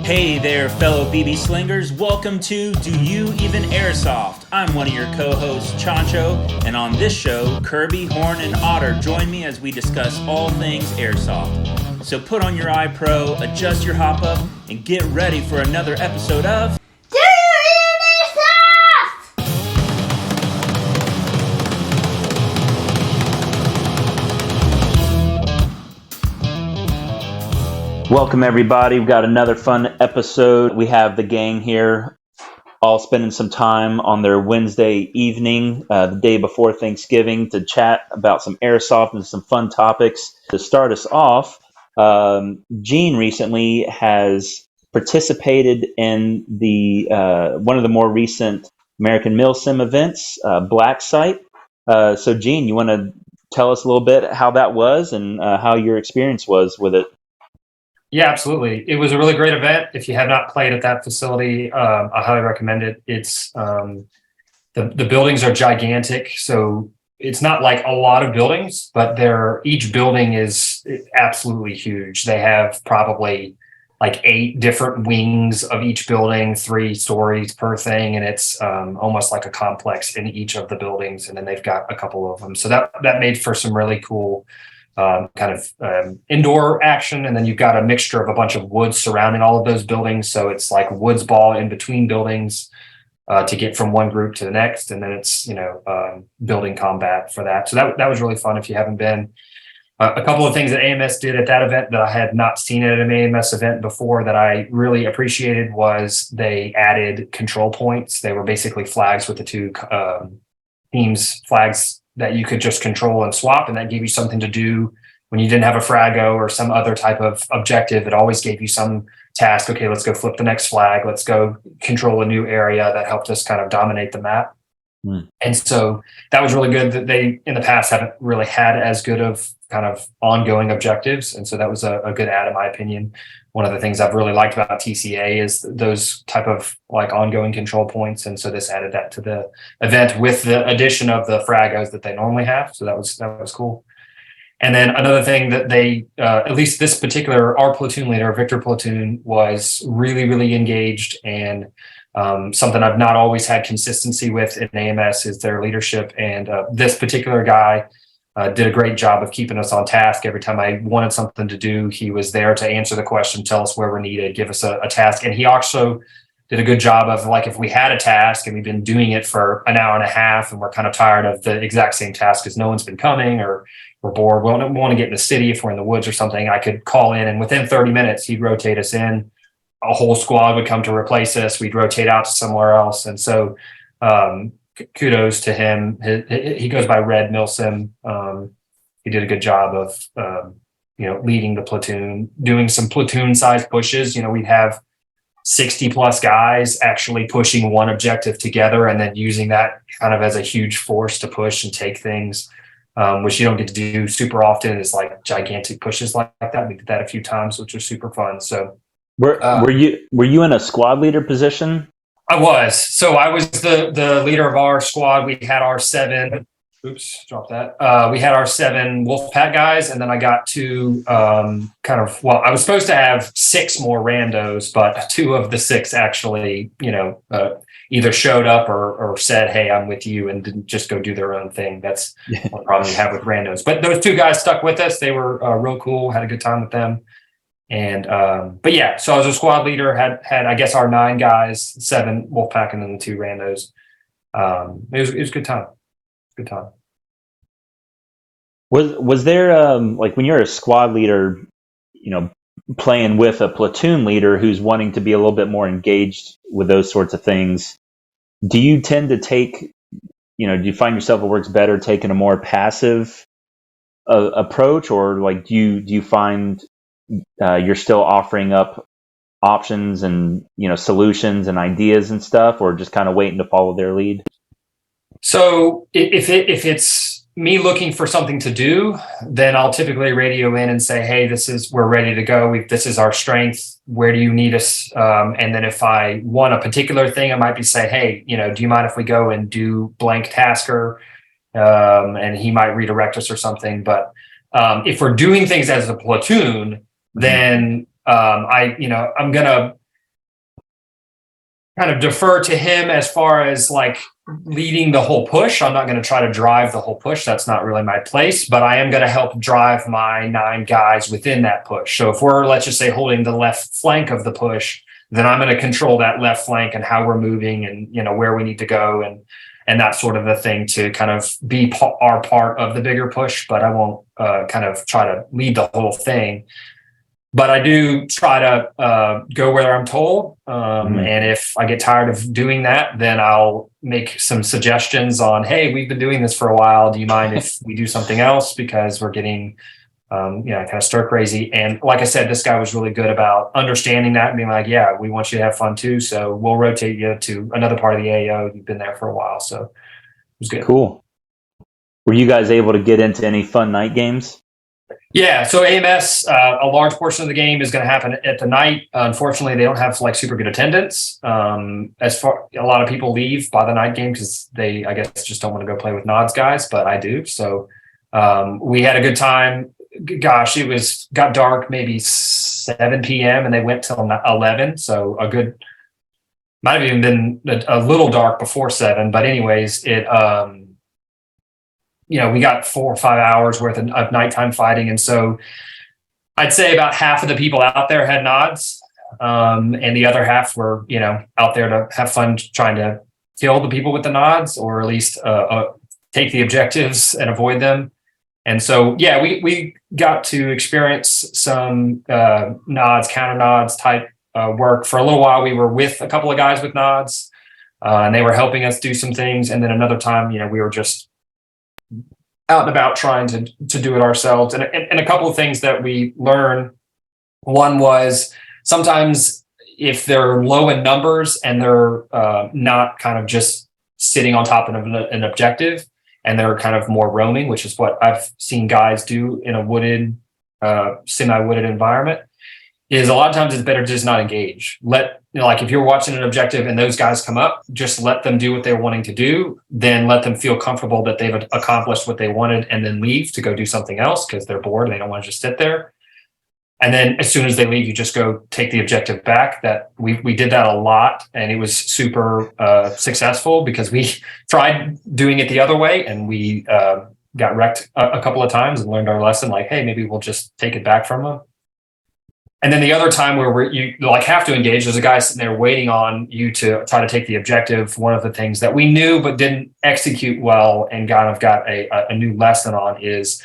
Hey there, fellow BB slingers. Welcome to Do You Even Airsoft? I'm one of your co-hosts, Chancho, and on this show, Kirby, Horn, and Otter join me as we discuss all things airsoft. So put on your iPro, adjust your hop up, and get ready for another episode of Do You Even Airsoft? Welcome everybody. We've got another fun episode. We have the gang here all spending some time on their Wednesday evening, the day before Thanksgiving, to chat about some airsoft and some fun topics. To start us off, Gene recently has participated in the one of the more recent American Milsim events, Blacksite. So Gene, you want to tell us a little bit how that was and how your experience was with it? Yeah, absolutely. It was a really great event. If you have not played at that facility, I highly recommend it. It's the buildings are gigantic, so it's not like a lot of buildings, but each building is absolutely huge. They have probably like 8 different wings of each building, 3 stories per thing, and it's almost like a complex in each of the buildings. And then they've got a couple of them, so that made for some really cool indoor action. And then you've got a mixture of a bunch of woods surrounding all of those buildings. So it's like woods ball in between buildings to get from one group to the next. And then it's, building combat for that. So that was really fun if you haven't been. A couple of things that AMS did at that event that I had not seen at an AMS event before that I really appreciated was they added control points. They were basically flags with the 2 teams' flags that you could just control and swap, and that gave you something to do when you didn't have a frago or some other type of objective. It always gave you some task. Okay, let's go flip the next flag. Let's go control a new area. That helped us kind of dominate the map. And so that was really good that they, in the past, haven't really had as good of kind of ongoing objectives. And so that was a good add, in my opinion. One of the things I've really liked about TCA is those type of like ongoing control points. And so this added that to the event with the addition of the fragos that they normally have. So that was cool. And then another thing that they, at least this particular, our platoon leader, Victor Platoon, was really, really engaged. And something I've not always had consistency with in AMS is their leadership. And this particular guy did a great job of keeping us on task. Every time I wanted something to do, he was there to answer the question, tell us where we're needed, give us a task. And he also did a good job of, like, if we had a task and we've been doing it for an hour and a half and we're kind of tired of the exact same task because no one's been coming, or we're bored, we want to get in the city if we're in the woods or something, I could call in, and within 30 minutes, he'd rotate us in. A whole squad would come to replace us. We'd rotate out to somewhere else. And so kudos to him. He goes by Red Milsim. He did a good job of, leading the platoon, doing some platoon size pushes. We'd have 60 plus guys actually pushing one objective together and then using that kind of as a huge force to push and take things, which you don't get to do super often, is like gigantic pushes like that. We did that a few times, which was super fun. So Were you in a squad leader position? I was. So I was the leader of our squad. We had our 7. Oops, drop that. We had our 7 Wolfpack guys, and then I got 2 I was supposed to have 6 more randos, but 2 of the 6 actually, either showed up or said, "Hey, I'm with you," and didn't just go do their own thing. That's the problem you have with randos. But those 2 guys stuck with us. They were real cool. Had a good time with them. And but yeah, so I was a squad leader, had I guess our 9 guys, 7 Wolfpack, and then the 2 randos. It was a good time. Good time. Was there like, when you're a squad leader, playing with a platoon leader who's wanting to be a little bit more engaged with those sorts of things, do you tend to take, do you find yourself it works better taking a more passive approach, or like do you find you're still offering up options and solutions and ideas and stuff, or just kind of waiting to follow their lead? So if it's me looking for something to do, then I'll typically radio in and say, "Hey, we're ready to go. This is our strength. Where do you need us?" And then if I want a particular thing, I might be say, "Hey, do you mind if we go and do blank tasker?" And he might redirect us or something. But if we're doing things as a platoon, then I'm gonna kind of defer to him as far as like leading the whole push. I'm not going to try to drive the whole push. That's not really my place, but I am going to help drive my 9 guys within that push. So if we're, let's just say, holding the left flank of the push, then I'm going to control that left flank and how we're moving and, you know, where we need to go and that sort of a thing to kind of be our part of the bigger push, but I won't kind of try to lead the whole thing. But I do try to go where I'm told. And if I get tired of doing that, then I'll make some suggestions on, hey, we've been doing this for a while. Do you mind if we do something else? Because we're getting, kind of stir crazy. And like I said, this guy was really good about understanding that and being like, yeah, we want you to have fun too. So we'll rotate you to another part of the AO. You've been there for a while. So it was good. Cool. Were you guys able to get into any fun night games? Yeah, so AMS, a large portion of the game is going to happen at the night. Unfortunately, they don't have like super good attendance. As far a lot of people leave by the night game because they, I guess, just don't want to go play with Nods guys, but I do. So we had a good time. Gosh, got dark maybe 7 p.m. and they went till 11. So might have even been a little dark before 7. But anyways, we got 4 or 5 hours worth of nighttime fighting. And so I'd say about half of the people out there had Nods. And the other half were, out there to have fun trying to kill the people with the Nods, or at least take the objectives and avoid them. And so, yeah, we got to experience some Nods, counter Nods type work. For a little while, we were with a couple of guys with Nods, and they were helping us do some things. And then another time, we were just out and about trying to do it ourselves. And a couple of things that we learned. One was sometimes if they're low in numbers and they're not kind of just sitting on top of an objective, and they're kind of more roaming, which is what I've seen guys do in a wooded, semi-wooded environment, is a lot of times it's better to just not engage. Like if you're watching an objective and those guys come up, just let them do what they're wanting to do, then let them feel comfortable that they've accomplished what they wanted, and then leave to go do something else because they're bored and they don't want to just sit there. And then as soon as they leave, you just go take the objective back. That we did that a lot, and it was super successful because we tried doing it the other way, and we got wrecked a couple of times and learned our lesson. Like, hey, maybe we'll just take it back from them. And then the other time where you like have to engage, there's a guy sitting there waiting on you to try to take the objective. One of the things that we knew but didn't execute well and kind of got a new lesson on is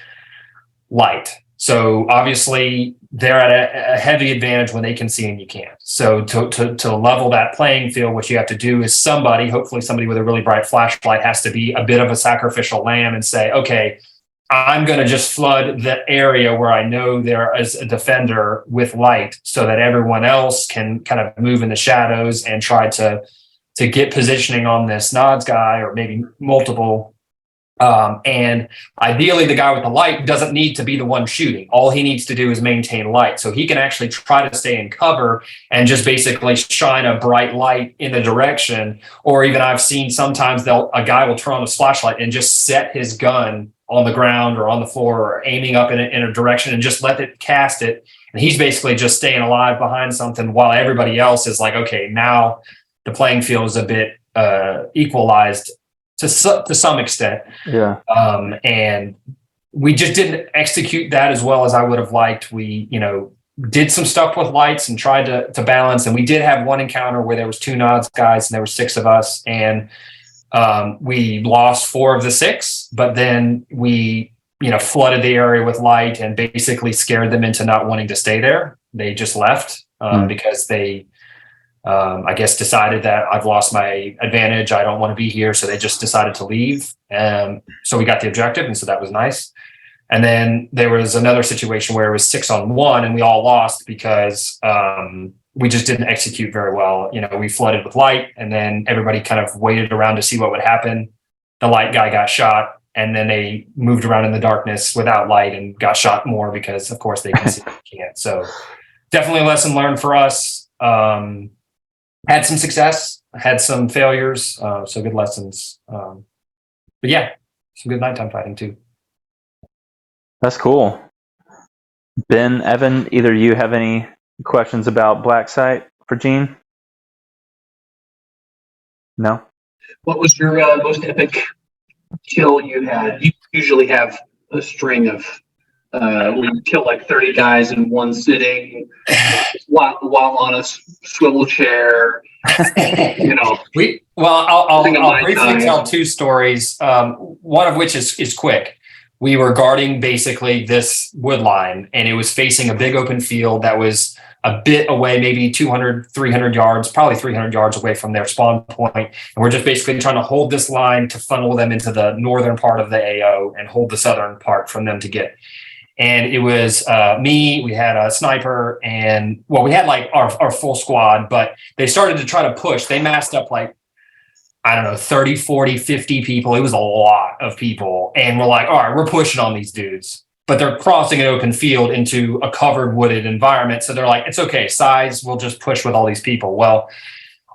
light. So obviously they're at a heavy advantage when they can see and you can't. So to level that playing field, what you have to do is hopefully somebody with a really bright flashlight, has to be a bit of a sacrificial lamb and say, okay, I'm going to just flood the area where I know there is a defender with light so that everyone else can kind of move in the shadows and try to get positioning on this Nods guy, or maybe multiple. And ideally, the guy with the light doesn't need to be the one shooting. All he needs to do is maintain light. So he can actually try to stay in cover and just basically shine a bright light in the direction. Or even I've seen sometimes a guy will turn on his flashlight and just set his gun on the ground or on the floor or aiming up in a direction and just let it cast it. And he's basically just staying alive behind something while everybody else is like, okay, now the playing field is a bit equalized to some extent. Yeah. And we just didn't execute that as well as I would have liked. We, did some stuff with lights and tried to balance. And we did have one encounter where there was 2 Nods guys and there were 6 of us. And we lost 4 of the 6, but then we, flooded the area with light and basically scared them into not wanting to stay there. They just left because they, I guess, decided that I've lost my advantage. I don't want to be here. So they just decided to leave. So we got the objective. And so that was nice. And then there was another situation where it was 6-on-1 and we all lost because we just didn't execute very well. We flooded with light and then everybody kind of waited around to see what would happen. The light guy got shot and then they moved around in the darkness without light and got shot more because of course they can see what they can't. So definitely a lesson learned for us. Had some success, had some failures, so good lessons. But yeah, some good nighttime fighting too. That's cool. Ben, Evan, either of you have any questions about Blacksite for Gene? No. What was your most epic kill you had? You usually have a string of where you kill like 30 guys in one sitting while on a swivel chair. I'll briefly tell two stories. One of which is quick. We were guarding basically this wood line, and it was facing a big open field that was a bit away, maybe 200, 300 yards, probably 300 yards away from their spawn point. And we're just basically trying to hold this line to funnel them into the northern part of the AO and hold the southern part from them to get. And it was me, we had a sniper, and we had like our full squad, but they started to try to push. They massed up like, I don't know, 30, 40, 50 people. It was a lot of people. And we're like, all right, we're pushing on these dudes. But they're crossing an open field into a covered wooded environment. So they're like, it's okay, size, we'll just push with all these people. Well,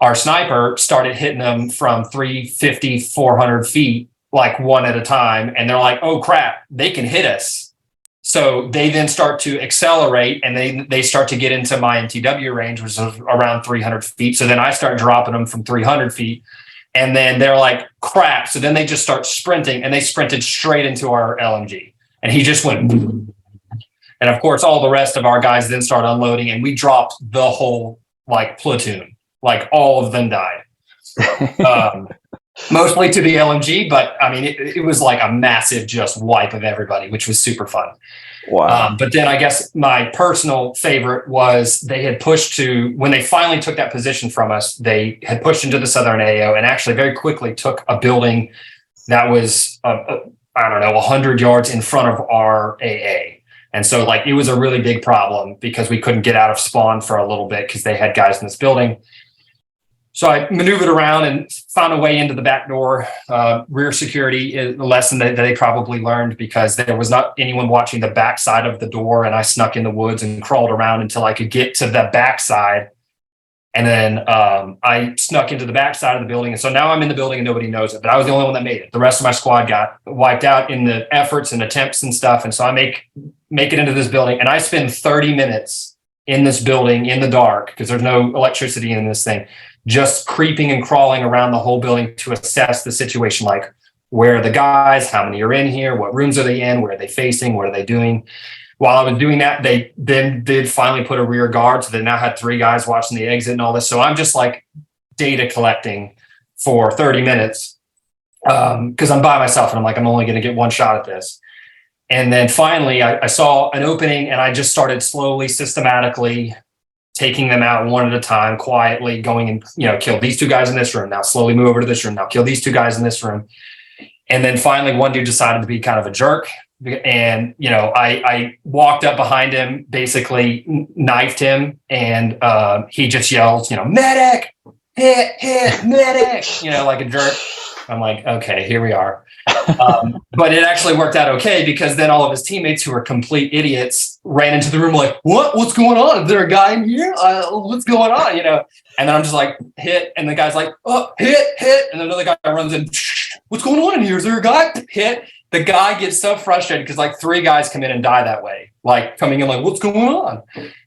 our sniper started hitting them from 350, 400 feet, like one at a time. And they're like, oh crap, they can hit us. So they then start to accelerate, and they start to get into my NTW range, which is around 300 feet. So then I start dropping them from 300 feet. And then they're like, crap. So then they just start sprinting, and they sprinted straight into our LMG. And he just went, and of course, all the rest of our guys then start unloading, and we dropped the whole like platoon, like all of them died. Mostly to the LMG, but I mean, it was like a massive just wipe of everybody, which was super fun. Wow. But then I guess my personal favorite was they had pushed to, when they finally took that position from us, they had pushed into the southern AO and actually very quickly took a building that was, 100 yards in front of our AA. And so like, it was a really big problem because we couldn't get out of spawn for a little bit because they had guys in this building. So I maneuvered around and found a way into the back door. Rear security is a lesson that they probably learned because there was not anyone watching the back side of the door. And I snuck in the woods and crawled around until I could get to the back side. And then I snuck into the back side of the building. And so now I'm in the building and nobody knows it, but I was the only one that made it. The rest of my squad got wiped out in the efforts and attempts and stuff. And so I make it into this building, and I spend 30 minutes in this building in the dark because there's no electricity in this thing, just creeping and crawling around the whole building to assess the situation. Like, where are the guys? How many are in here? What rooms are they in? Where are they facing? What are they doing? While I was doing that, they then did finally put a rear guard. So they now had 3 guys watching the exit and all this. So I'm just like data collecting for 30 minutes because I'm by myself and I'm like, I'm only going to get one shot at this. And then finally I saw an opening, and I just started slowly, systematically taking them out one at a time, quietly going and, kill these 2 guys in this room. Now slowly move over to this room. Now kill these 2 guys in this room. And then finally one dude decided to be kind of a jerk. And, I walked up behind him, basically knifed him, and he just yells, medic, hit, medic, like a jerk. I'm like, okay, here we are. But it actually worked out okay because then all of his teammates, who were complete idiots, ran into the room like, what's going on? Is there a guy in here? What's going on? And then I'm just like, hit. And the guy's like, oh, hit. And another guy runs in, what's going on in here? Is there a guy? Hit. The guy gets so frustrated because like 3 guys come in and die that way, like coming in like, what's going on?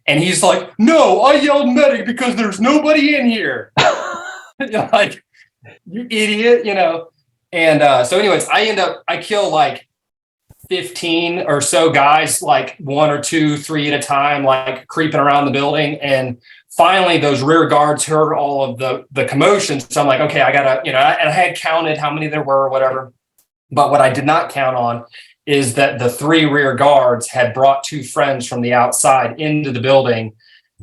And he's like, no, I yelled medic because there's nobody in here. Like, you idiot, And so anyways, I kill like 15 or so guys, like 1 or 2, 3 at a time, like creeping around the building. And finally those rear guards heard all of the commotion. So I'm like, okay, I gotta, and I had counted how many there were or whatever. But what I did not count on is that the 3 rear guards had brought 2 friends from the outside into the building.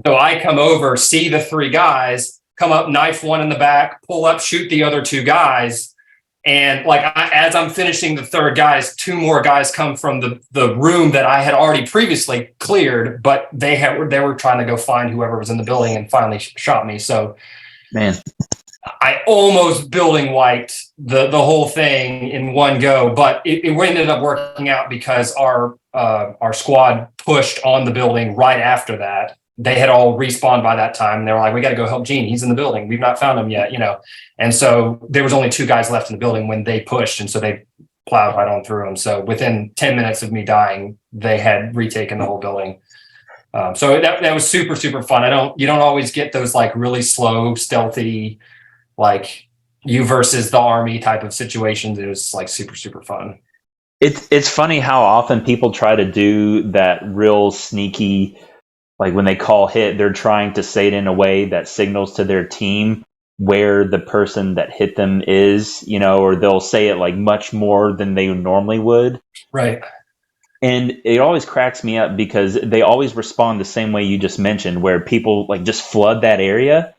So I come over, see the 3 guys, come up, knife one in the back, pull up, shoot the other 2 guys. And like, as I'm finishing the 3rd guys, 2 more guys come from the room that I had already previously cleared, but they were trying to go find whoever was in the building and finally shot me. So, man, I almost building wiped the whole thing in one go, but it ended up working out because our squad pushed on the building right after that. They had all respawned by that time. And they were like, we got to go help Gene. He's in the building. We've not found him yet, And so there was only 2 guys left in the building when they pushed. And so they plowed right on through them. So within 10 minutes of me dying, they had retaken the whole building. So that was super, super fun. You don't always get those like really slow, stealthy, like, you versus the army type of situations. It was like super, super fun. It's funny how often people try to do that real sneaky, like when they call hit, they're trying to say it in a way that signals to their team where the person that hit them is, or they'll say it like much more than they normally would. Right. And it always cracks me up because they always respond the same way you just mentioned, where people like just flood that area.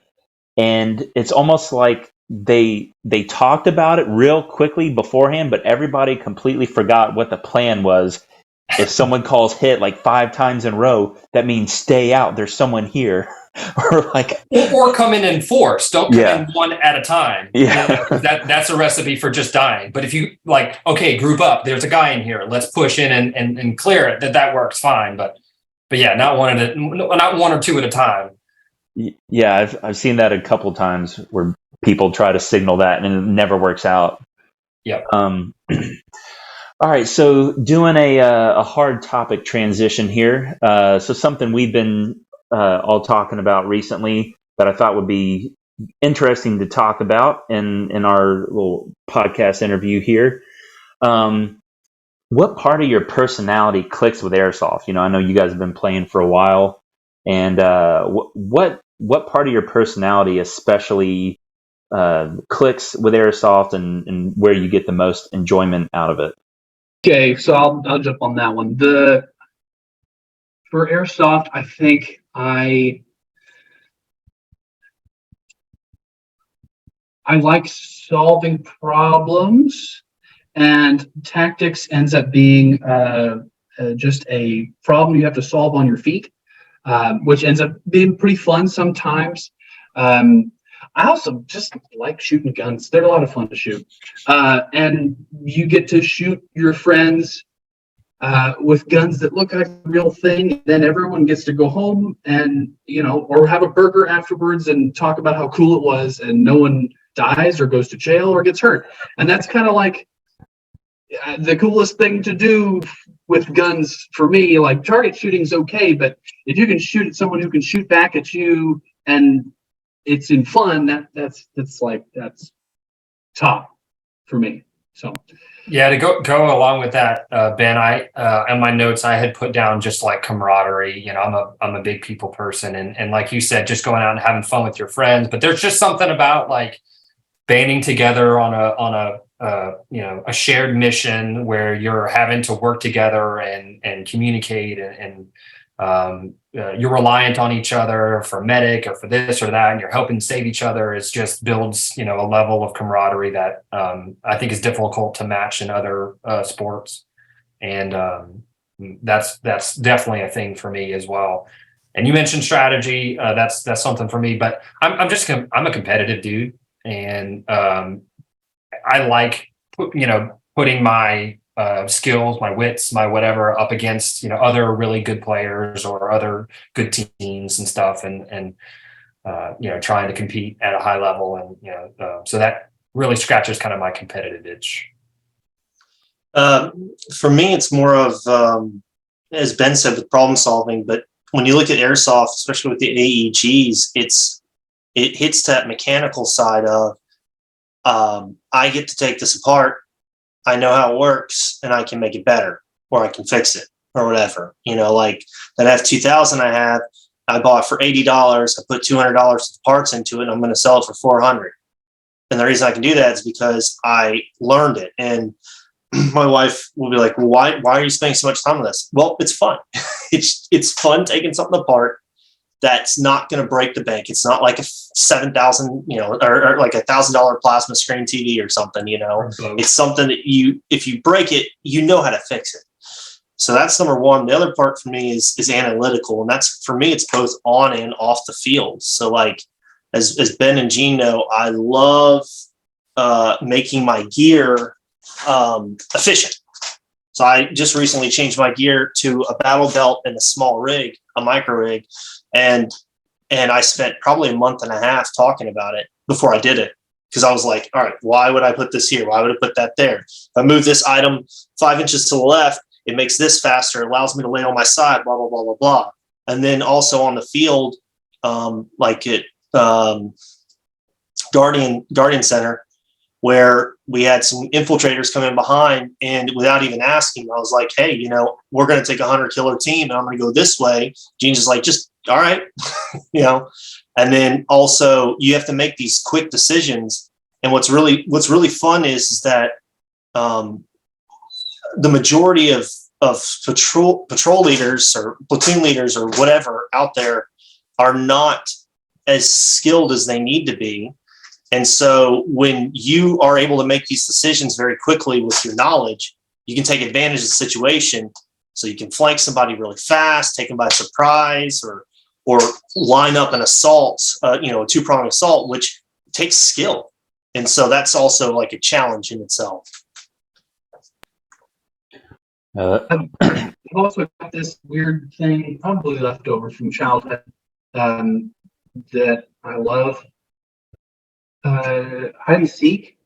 And it's almost like they talked about it real quickly beforehand, but everybody completely forgot what the plan was. If someone calls hit like 5 times in a row, that means stay out. There's someone here. or come in force. Don't come in one at a time. Yeah. That's a recipe for just dying. But if you like, okay, group up, there's a guy in here, let's push in and clear it, that works fine. But yeah, not one or two at a time. Yeah, I've seen that a couple times where people try to signal that and it never works out. Yeah. All right, so doing a hard topic transition here. So something we've been all talking about recently that I thought would be interesting to talk about in our little podcast interview here. What part of your personality clicks with airsoft? I know you guys have been playing for a while, and what part of your personality especially clicks with airsoft, and where you get the most enjoyment out of it? Okay, so I'll jump on that one. For airsoft, I think I like solving problems, and tactics ends up being just a problem you have to solve on your feet, which ends up being pretty fun sometimes. I also just like shooting guns. They're a lot of fun to shoot. And you get to shoot your friends with guns that look like a real thing. Then everyone gets to go home and, or have a burger afterwards and talk about how cool it was, and no one dies or goes to jail or gets hurt. And that's kind of like the coolest thing to do with guns for me. Like, target shooting's okay, but if you can shoot at someone who can shoot back at you and it's in fun, that's top for me. So yeah, to go along with that, Ben, I in my notes I had put down just like camaraderie. I'm a big people person, and like you said, just going out and having fun with your friends. But there's just something about like banding together on a shared mission where you're having to work together and communicate, and you're reliant on each other for medic or for this or that, and you're helping save each other. It just builds, a level of camaraderie that I think is difficult to match in other sports. And that's definitely a thing for me as well. And you mentioned strategy. That's something for me, but I'm a competitive dude, and I like, putting my skills, my wits, my whatever up against, other really good players or other good teams and stuff. And trying to compete at a high level. And, so that really scratches kind of my competitive itch. For me, it's more of, as Ben said, with problem solving, but when you look at airsoft, especially with the AEGs, it hits that mechanical side of, I get to take this apart. I know how it works, and I can make it better, or I can fix it, or whatever. Like that F2000 I bought for $80. I put $200 of parts into it, and I'm going to sell it for $400. And the reason I can do that is because I learned it. And my wife will be like, well, why are you spending so much time on this? Well, it's fun. it's fun taking something apart that's not going to break the bank. It's not like a 7,000, or like $1,000 plasma screen TV or something, It's something that if you break it, how to fix it. So that's number one. The other part for me is analytical. And that's, for me, it's both on and off the field. So like, as Ben and Gene know, I love making my gear efficient. So I just recently changed my gear to a battle belt and a small rig, a micro rig. And I spent probably a month and a half talking about it before I did it. Because I was like, all right, why would I put this here? Why would I put that there? If I move this item 5 inches to the left, it makes this faster. It allows me to lay on my side, blah, blah, blah, blah, blah. And then also on the field, like at Guardian Center, where we had some infiltrators come in behind, and without even asking, I was like, hey, you know, we're going to take a hunter killer team and I'm going to go this way. Gene's just like, just all right, you know. And then also you have to make these quick decisions. And what's really fun is that the majority of patrol leaders or platoon leaders or whatever out there are not as skilled as they need to be. And so when you are able to make these decisions very quickly with your knowledge, you can take advantage of the situation. So you can flank somebody really fast, take them by surprise, or line up an assault, a two-pronged assault, which takes skill. And so that's also like a challenge in itself. I've also got this weird thing, probably left over from childhood, that I love. Hide and seek.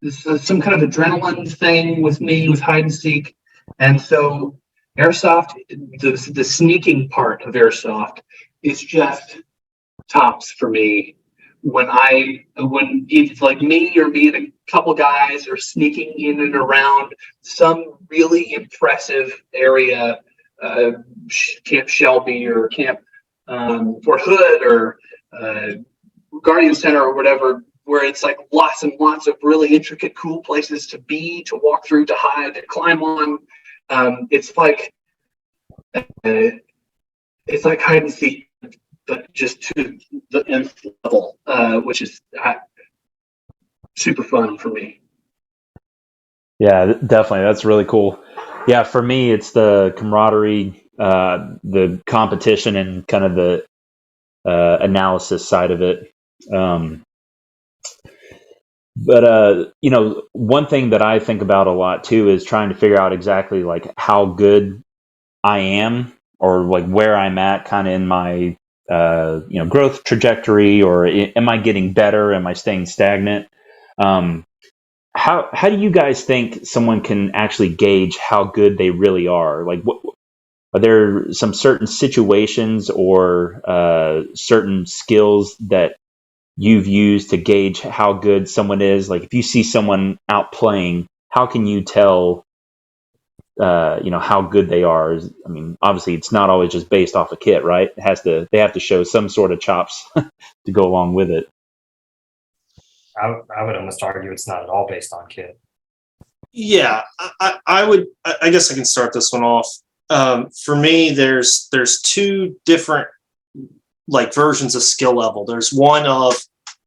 This is some kind of adrenaline thing with me with hide and seek. And so airsoft, the sneaking part of airsoft is just tops for me. When it's like me or me and a couple guys are sneaking in and around some really impressive area, Camp Shelby or Camp Fort Hood or Guardian Center or whatever, where it's like lots and lots of really intricate, cool places to be, to walk through, to hide, to climb on. It's like hide and seek, but just to the nth level, which is super fun for me. Yeah, definitely. That's really cool. Yeah, for me, it's the camaraderie, the competition, and kind of the analysis side of it. But one thing that I think about a lot too is trying to figure out exactly like how good I am, or like where I'm at kind of in my growth trajectory, or am I getting better? Am I staying stagnant? How do you guys think someone can actually gauge how good they really are? Like, are there some certain situations or certain skills that you've used to gauge how good someone is? Like, if you see someone out playing, how can you tell how good they are? I mean, obviously it's not always just based off a kit, right? They have to show some sort of chops to go along with it. I would almost argue it's not at all based on kit. Yeah, I guess I can start this one off. For me, there's two different like versions of skill level. There's one of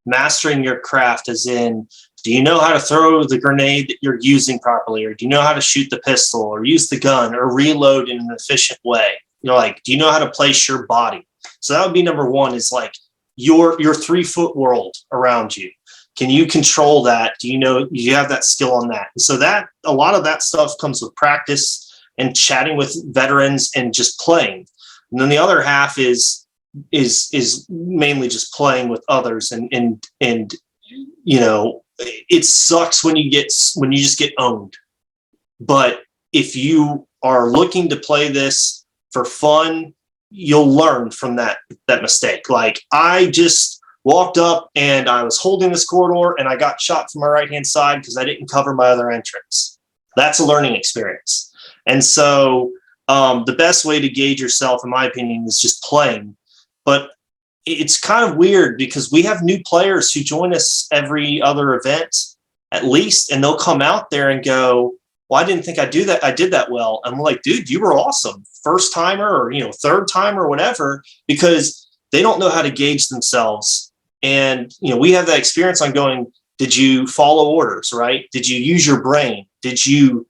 mastering your craft, as in, do you know how to throw the grenade that you're using properly, or do you know how to shoot the pistol, or use the gun, or reload in an efficient way? Like, do you know how to place your body? So that would be number one, is like your 3-foot world around you. Can you control that? Do you have that skill on that? And so that a lot of that stuff comes with practice and chatting with veterans and just playing. And then the other half is mainly just playing with others. And it sucks when you just get owned. But if you are looking to play this for fun, you'll learn from that mistake. Like, I just walked up and I was holding this corridor and I got shot from my right-hand side because I didn't cover my other entrance. That's a learning experience. And so the best way to gauge yourself, in my opinion, is just playing. But it's kind of weird because we have new players who join us every other event, at least, and they'll come out there and go, well, I didn't think I did that well. And we're like, dude, you were awesome. First timer, or, third timer, or whatever, because they don't know how to gauge themselves. And, we have that experience on going, did you follow orders, right? Did you use your brain? Did you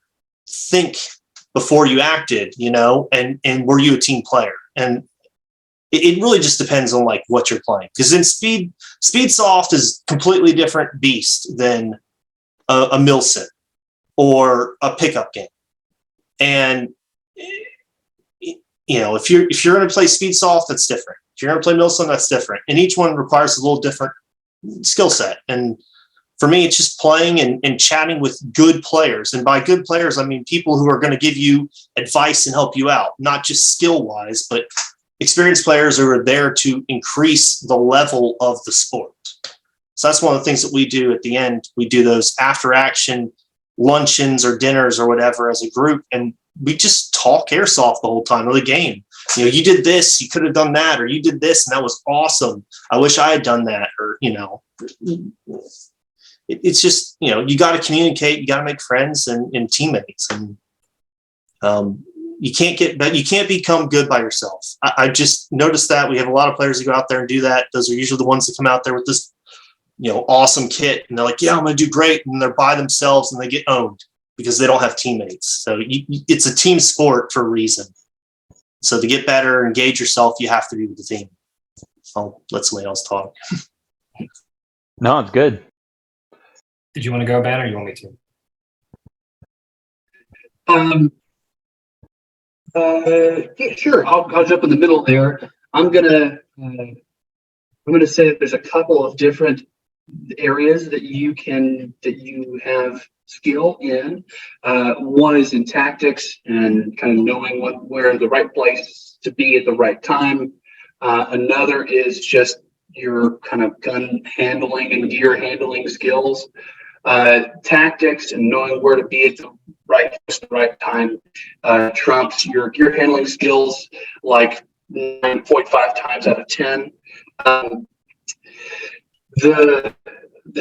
think before you acted, and were you a team player? And it really just depends on like what you're playing. Because in Speed Soft is completely different beast than a Milsim or a pickup game. And, if you're going to play Speed Soft, that's different. If you're going to play Milsim, that's different. And each one requires a little different skill set. And for me, it's just playing and chatting with good players. And by good players, I mean people who are going to give you advice and help you out, not just skill-wise, but experienced players who are there to increase the level of the sport. So that's one of the things that we do at the end. We do those after action luncheons or dinners or whatever as a group, and we just talk airsoft the whole time of the game. You did this, you could have done that, or you did this and that was awesome. I wish I had done that. Or, it's just, you got to communicate, you got to make friends and teammates. And you can't become good by yourself. I just noticed that we have a lot of players who go out there and do that. Those are usually the ones that come out there with this, awesome kit, and they're like, yeah, I'm going to do great. And they're by themselves and they get owned because they don't have teammates. So it's a team sport for a reason. So to get better, engage yourself, you have to be with the team. I'll let somebody else talk. No, it's good. Did you want to go, Ben, or you want me to? Yeah, sure. I'll jump in the middle there. I'm gonna say that there's a couple of different areas that you have skill in. One is in tactics and kind of knowing where the right place to be at the right time. Another is just your kind of gun handling and gear handling skills. Tactics and knowing where to be at the right time trumps your gear handling skills like 9.5 times out of 10.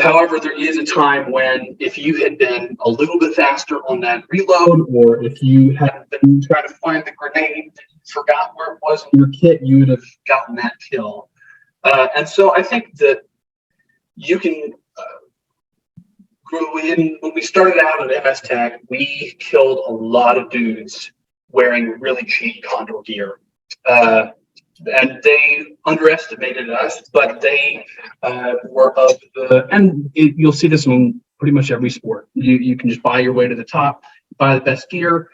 However, there is a time when if you had been a little bit faster on that reload, or if you hadn't been trying to find the grenade and forgot where it was in your kit, you would have gotten that kill. And so I think that you can grow in. When we started out at MS Tech, we killed a lot of dudes wearing really cheap Condor gear. And they underestimated us, but they were of the, and you'll see this in pretty much every sport. You can just buy your way to the top, buy the best gear,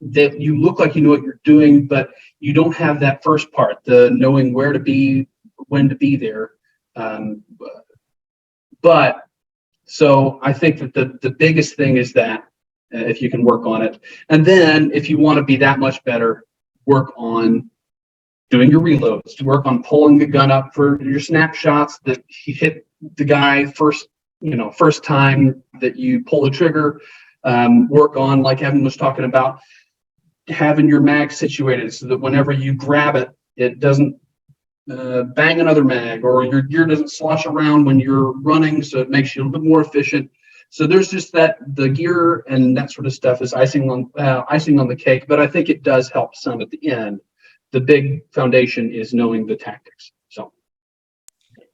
that you look like you know what you're doing, but you don't have that first part, the knowing where to be, when to be there. But so I think that the biggest thing is that if you can work on it. And then if you want to be that much better, work on doing your reloads, to work on pulling the gun up for your snapshots that you hit the guy first time that you pull the trigger. Work on, like Evan was talking about, having your mag situated so that whenever you grab it, it doesn't bang another mag, or your gear doesn't slosh around when you're running, so it makes you a little bit more efficient. So there's just that the gear and that sort of stuff is icing on the cake, but I think it does help some at the end. The big foundation is knowing the tactics. So,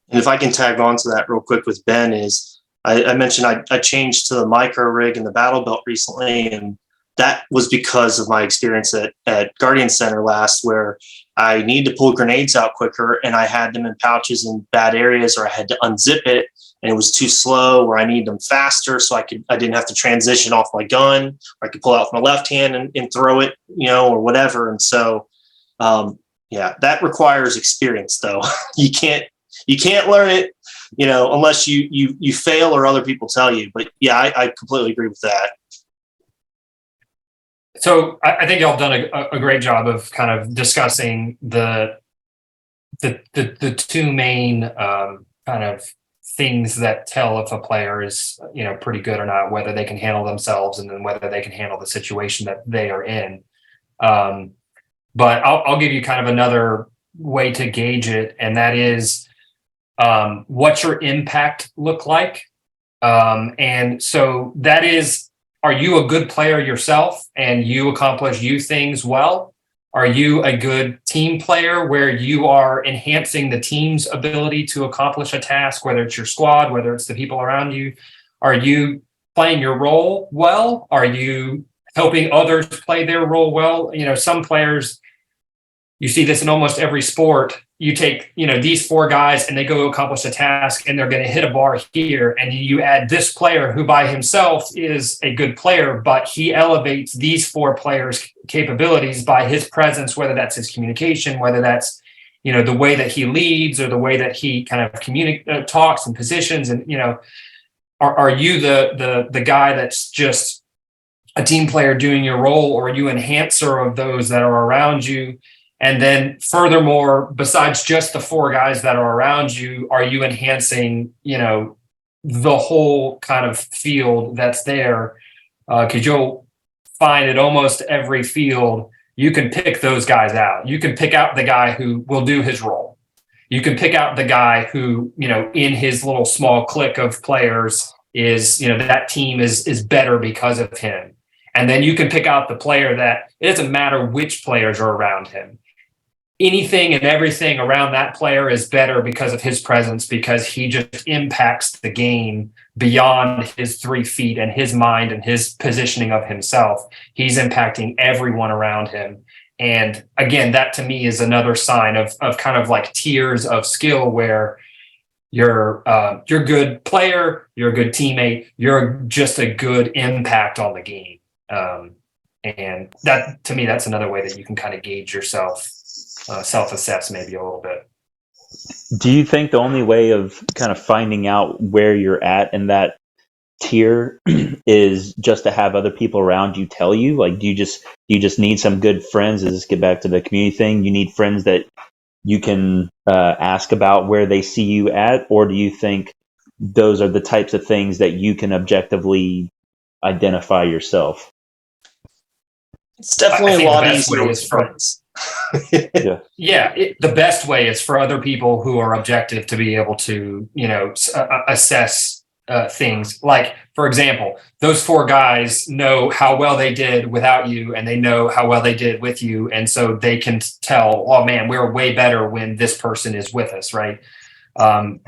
and if I can tag on to that real quick with Ben, is I mentioned I changed to the micro rig and the battle belt recently, and that was because of my experience at Guardian Center last, where I need to pull grenades out quicker and I had them in pouches in bad areas, or I had to unzip it and it was too slow, or I need them faster so I didn't have to transition off my gun, or I could pull out with my left hand and throw it, or whatever. And so that requires experience though. You can't learn it, unless you fail or other people tell you. But yeah, I completely agree with that. So I think y'all done a great job of kind of discussing the two main kind of things that tell if a player is pretty good or not, whether they can handle themselves and then whether they can handle the situation that they are in. But I'll give you kind of another way to gauge it, and that is what's your impact look like? And so that is, are you a good player yourself and you accomplish things well? Are you a good team player where you are enhancing the team's ability to accomplish a task, whether it's your squad, whether it's the people around you? Are you playing your role well? Are you helping others play their role well? Some players, you see this in almost every sport. You take, these four guys and they go accomplish a task and they're going to hit a bar here. And you add this player who by himself is a good player, but he elevates these four players' capabilities by his presence, whether that's his communication, whether that's, the way that he leads or the way that he kind of talks and positions. And, are you the guy that's just a team player doing your role, or are you an enhancer of those that are around you? And then furthermore, besides just the 4 guys that are around you, are you enhancing, the whole kind of field that's there? Because you'll find at almost every field, you can pick those guys out. You can pick out the guy who will do his role. You can pick out the guy who, in his little small clique of players is, that team is better because of him. And then you can pick out the player that it doesn't matter which players are around him. Anything and everything around that player is better because of his presence, because he just impacts the game beyond his 3 feet and his mind and his positioning of himself. He's impacting everyone around him. And again, that to me is another sign of kind of like tiers of skill, where you're a good player, you're a good teammate, you're just a good impact on the game. And that, to me, that's another way that you can kind of gauge yourself, self-assess maybe a little bit. Do you think the only way of kind of finding out where you're at in that tier is just to have other people around you tell you? Like, do you just need some good friends? Does this get back to the community thing? You need friends that you can ask about where they see you at, or do you think those are the types of things that you can objectively identify yourself? It's definitely a lot easier with for friends. The best way is for other people who are objective to be able to, assess things. Like, for example, those 4 guys know how well they did without you, and they know how well they did with you. And so they can tell, oh man, we're way better when this person is with us, right?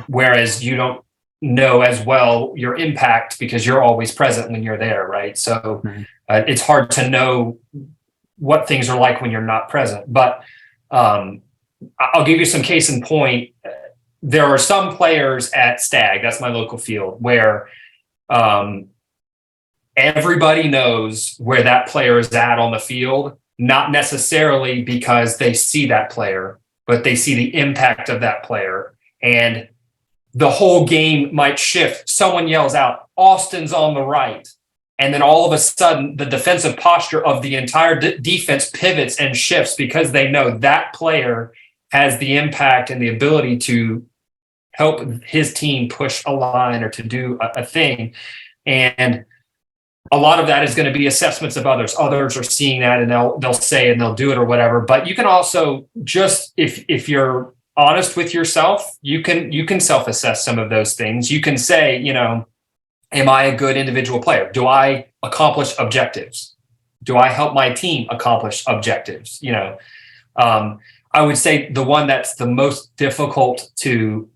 Whereas you don't know as well your impact because you're always present when you're there, right? So it's hard to know what things are like when you're not present. But I'll give you some case in point. There are some players at Stag, that's my local field, where everybody knows where that player is at on the field, not necessarily because they see that player, but they see the impact of that player. And the whole game might shift. Someone yells out, Austin's on the right. And then all of a sudden, the defensive posture of the entire defense pivots and shifts because they know that player has the impact and the ability to help his team push a line or to do a thing. And a lot of that is going to be assessments of others. Others are seeing that and they'll say and they'll do it or whatever. But you can also just, if you're honest with yourself, you can self-assess some of those things. You can say, am I a good individual player? Do I accomplish objectives? Do I help my team accomplish objectives? I would say the one that's the most difficult to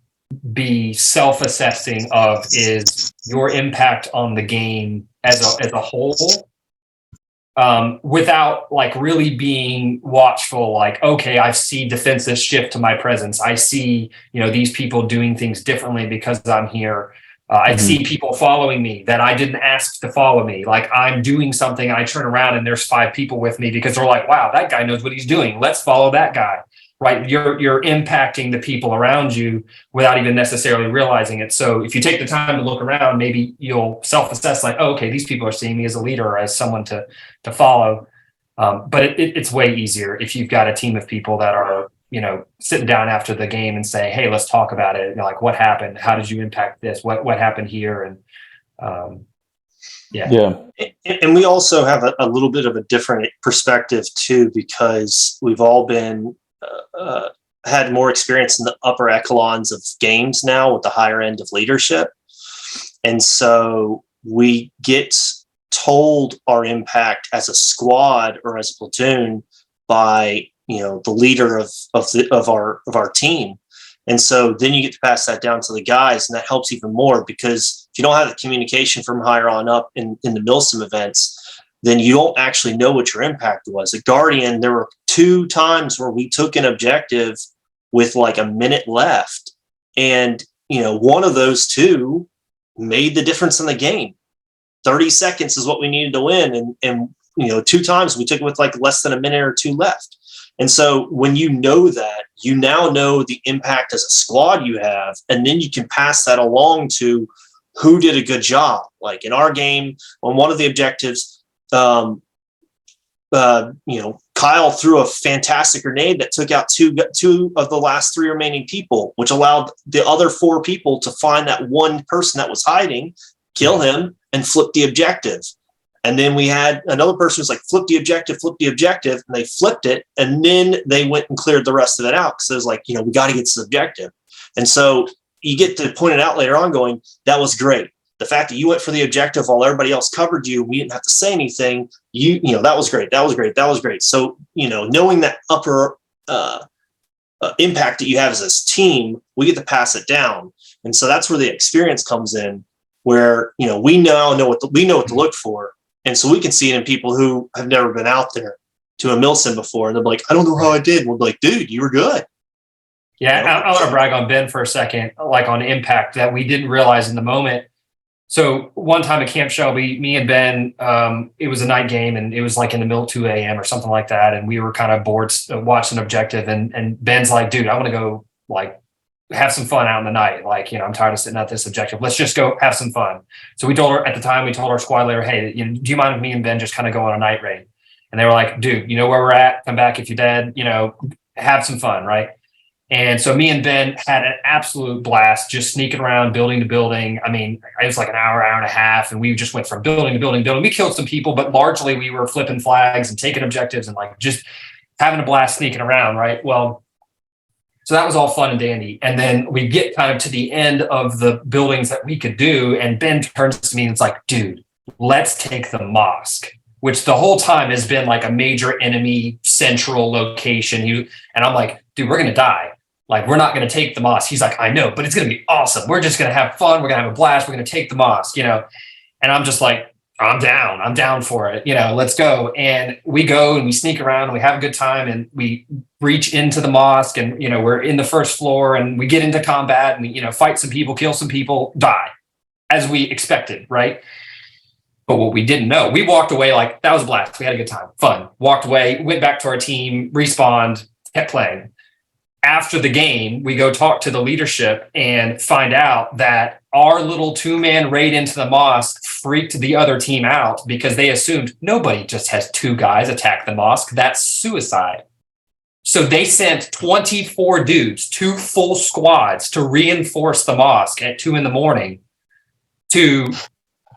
be self-assessing of is your impact on the game as a whole, without like really being watchful. Like, okay, I see defenses shift to my presence. I see, these people doing things differently because I'm here. I see people following me that I didn't ask to follow me. Like, I'm doing something and I turn around and there's 5 people with me because they're like, wow, that guy knows what he's doing. Let's follow that guy, right? You're impacting the people around you without even necessarily realizing it. So if you take the time to look around, maybe you'll self-assess like, oh, okay, these people are seeing me as a leader or as someone to follow. But it's way easier if you've got a team of people that are, sitting down after the game and saying, hey, let's talk about it. Like, what happened? How did you impact this? What happened here? And And we also have a little bit of a different perspective too, because we've all been had more experience in the upper echelons of games now with the higher end of leadership. And so we get told our impact as a squad or as a platoon by the leader of our team. And so then you get to pass that down to the guys, and that helps even more, because if you don't have the communication from higher on up in the Milsim events, then you don't actually know what your impact was. At Guardian, there were 2 times where we took an objective with like a minute left, and one of those 2 made the difference in the game. 30 seconds is what we needed to win, and 2 times we took it with like less than a minute or 2 left. And so when you know that, you now know the impact as a squad you have, and then you can pass that along to who did a good job. Like in our game, on one of the objectives, Connor Kyle threw a fantastic grenade that took out two of the last 3 remaining people, which allowed the other 4 people to find that one person that was hiding, kill him, and flip the objective. And then we had another person who's like, flip the objective, and they flipped it, and then they went and cleared the rest of it out, because it was like, we got to get this objective. And so you get to point it out later on going, that was great. The fact that you went for the objective while everybody else covered you, we didn't have to say anything. That was great. That was great. That was great. So, knowing that upper impact that you have as a team, we get to pass it down. And so that's where the experience comes in, where, we now know what to look for. And so we can see it in people who have never been out there to a Milsim before. And they're like, I don't know how I did. We're like, dude, you were good. Yeah. I want to brag on Ben for a second, like on impact that we didn't realize in the moment. So one time at Camp Shelby, me and Ben, it was a night game, and it was like in the middle of 2 a.m. or something like that. And we were kind of bored watching objective. And Ben's like, dude, I want to go like have some fun out in the night. Like, I'm tired of sitting at this objective. Let's just go have some fun. So we told our squad leader, hey, do you mind if me and Ben just kind of go on a night raid? And they were like, dude, you know where we're at? Come back if you're dead, have some fun. Right. And so me and Ben had an absolute blast just sneaking around building to building. I mean, it was like an hour and a half, and we just went from building to building. We killed some people, but largely we were flipping flags and taking objectives and like just having a blast sneaking around, right? Well, so that was all fun and dandy. And then we get kind of to the end of the buildings that we could do, and Ben turns to me and it's like, dude, let's take the mosque, which the whole time has been like a major enemy central location. And I'm like, dude, we're going to die. Like, we're not going to take the mosque. He's like, I know, but it's going to be awesome. We're just going to have fun. We're going to have a blast. We're going to take the mosque, And I'm just like, I'm down for it. Let's go. And we go and we sneak around and we have a good time, and we reach into the mosque, and, we're in the first floor, and we get into combat, and we, fight some people, kill some people, die as we expected. Right. But what we didn't know, we walked away like, that was a blast. We had a good time, fun, walked away, went back to our team, respawned, kept playing. After the game, we go talk to the leadership and find out that our little 2-man raid into the mosque freaked the other team out, because they assumed nobody just has 2 guys attack the mosque. That's suicide. So they sent 24 dudes, 2 full squads, to reinforce the mosque at 2 a.m.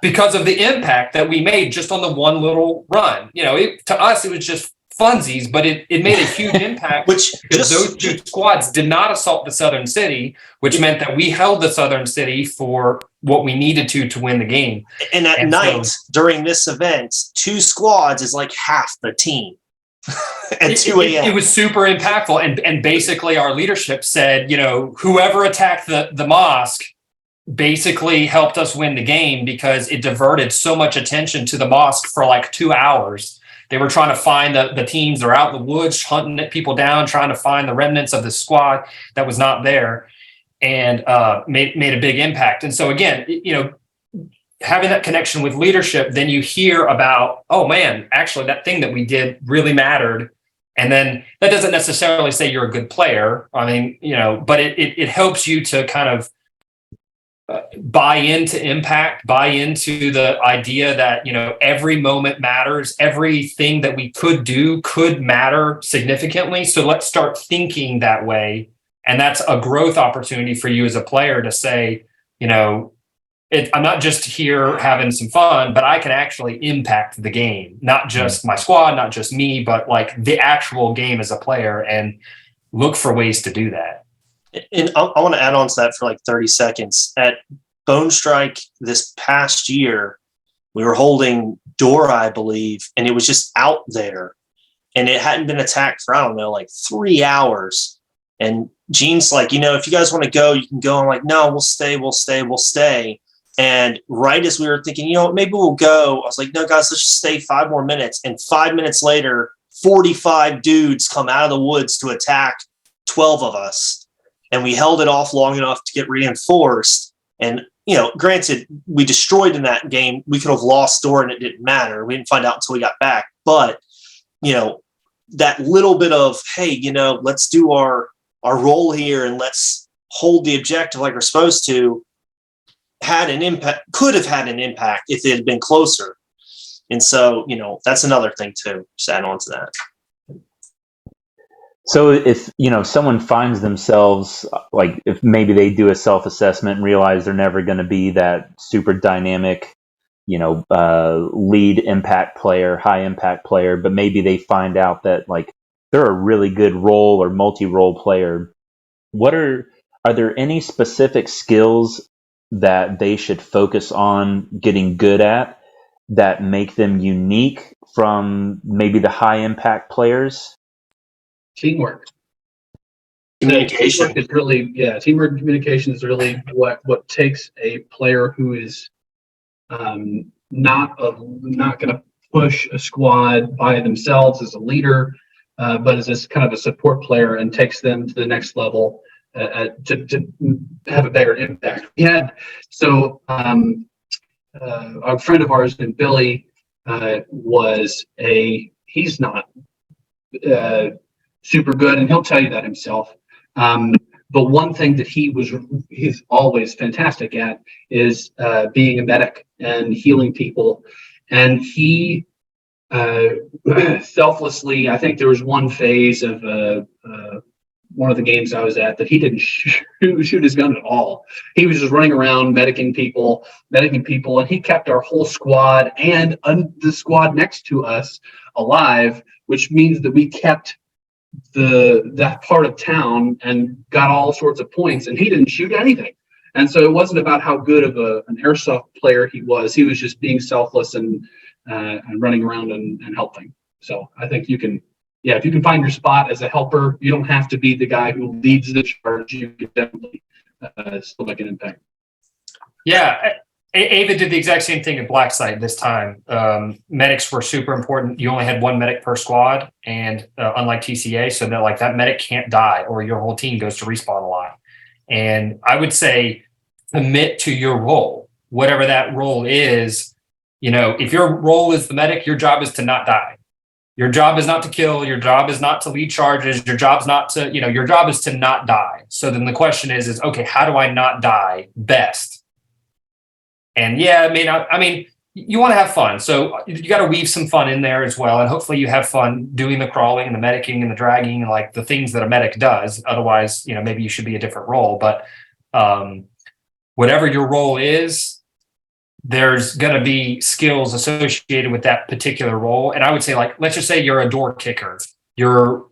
because of the impact that we made just on the one little run. To us, it was just funsies, but it made a huge impact, because those 2 squads did not assault the southern city, which meant that we held the southern city for what we needed to win the game. And at night, during this event, 2 squads is like half the team. At 2 a.m. It was super impactful. And basically our leadership said, whoever attacked the mosque basically helped us win the game, because it diverted so much attention to the mosque for like 2 hours. They were trying to find the teams. They're out in the woods, hunting people down, trying to find the remnants of the squad that was not there, and made a big impact. And so again, having that connection with leadership, then you hear about, oh man, actually that thing that we did really mattered. And then that doesn't necessarily say you're a good player. I mean, but it helps you to kind of buy into impact, buy into the idea that, every moment matters. Everything that we could do could matter significantly. So let's start thinking that way. And that's a growth opportunity for you as a player to say, I'm not just here having some fun, but I can actually impact the game, not just my squad, not just me, but like the actual game as a player, and look for ways to do that. And I want to add on to that for like 30 seconds. At Bone Strike this past year, we were holding Dora, I believe, and it was just out there, and it hadn't been attacked for, I don't know, like 3 hours. And Gene's like, if you guys want to go, you can go. I'm like, no, we'll stay. And right as we were thinking, maybe we'll go, I was like, no, guys, let's just stay 5 more minutes. And 5 minutes later, 45 dudes come out of the woods to attack 12 of us. And we held it off long enough to get reinforced. And, granted, we destroyed in that game. We could have lost Dora and it didn't matter. We didn't find out until we got back. But, that little bit of, hey, let's do our role here and let's hold the objective like we're supposed to, had an impact, could have had an impact if it had been closer. And so, that's another thing too. Just add on to that. So if someone finds themselves, like, if maybe they do a self-assessment and realize they're never going to be that super dynamic, lead impact player, high impact player, but maybe they find out that, like, they're a really good role or multi-role player. What are there any specific skills that they should focus on getting good at that make them unique from maybe the high impact players? Teamwork. Communication. Teamwork is really, teamwork and communication is really what takes a player who is not going to push a squad by themselves as a leader, but as this kind of a support player, and takes them to the next level to have a better impact. A friend of ours named Billy he's not super good, and he'll tell you that himself. But one thing that he's always fantastic at is being a medic and healing people. And he selflessly, I think there was one phase of one of the games I was at that he didn't shoot his gun at all. He was just running around medicing people, and he kept our whole squad and the squad next to us alive, which means that we kept that part of town and got all sorts of points, and he didn't shoot anything. And so it wasn't about how good of an airsoft player he was. He was just being selfless and running around and helping. So I think if you can find your spot as a helper, you don't have to be the guy who leads the charge. You can definitely still make an impact. Yeah. Ava did the exact same thing at Blacksite this time. Medics were super important. You only had one medic per squad, and unlike TCA, so that medic can't die or your whole team goes to respawn a lot. And I would say commit to your role, whatever that role is. If your role is the medic, your job is to not die. Your job is not to kill. Your job is not to lead charges. Your job's not to, your job is to not die. So then the question is okay, how do I not die best? And you want to have fun. So you got to weave some fun in there as well. And hopefully you have fun doing the crawling and the medicing and the dragging and like the things that a medic does. Otherwise, maybe you should be a different role. But whatever your role is, there's going to be skills associated with that particular role. And I would say, like, let's just say you're a door kicker. You're,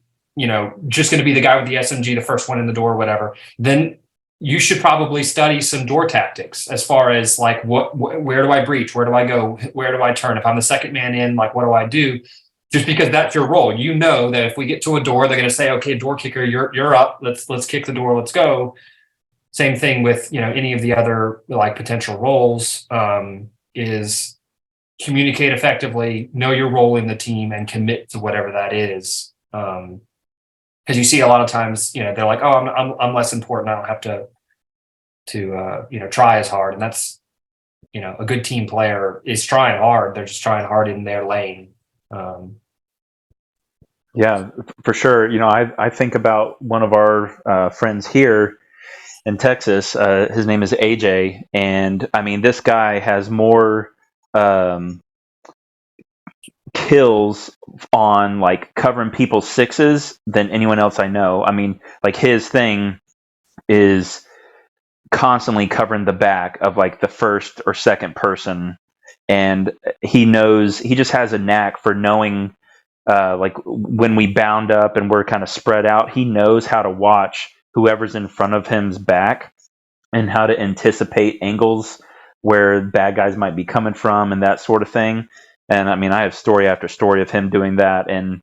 just going to be the guy with the SMG, the first one in the door, whatever. Then you should probably study some door tactics as far as like where do I breach? Where do I go? Where do I turn? If I'm the second man in, like, what do I do? Just because that's your role. That if we get to a door, they're going to say, okay, door kicker, you're up. Let's kick the door. Let's go. Same thing with, any of the other like potential roles, is communicate effectively, know your role in the team, and commit to whatever that is. Because you see a lot of times, they're like, oh, I'm less important. I don't have to try as hard. And that's, a good team player is trying hard. They're just trying hard in their lane. Yeah, for sure. I think about one of our friends here in Texas. His name is AJ, and I mean, this guy has more kills on like covering people's sixes than anyone else I know. I mean, like, his thing is constantly covering the back of like the first or second person, and he just has a knack for knowing, like, when we bound up and we're kind of spread out, he knows how to watch whoever's in front of him's back and how to anticipate angles where bad guys might be coming from and that sort of thing. And I mean, I have story after story of him doing that. And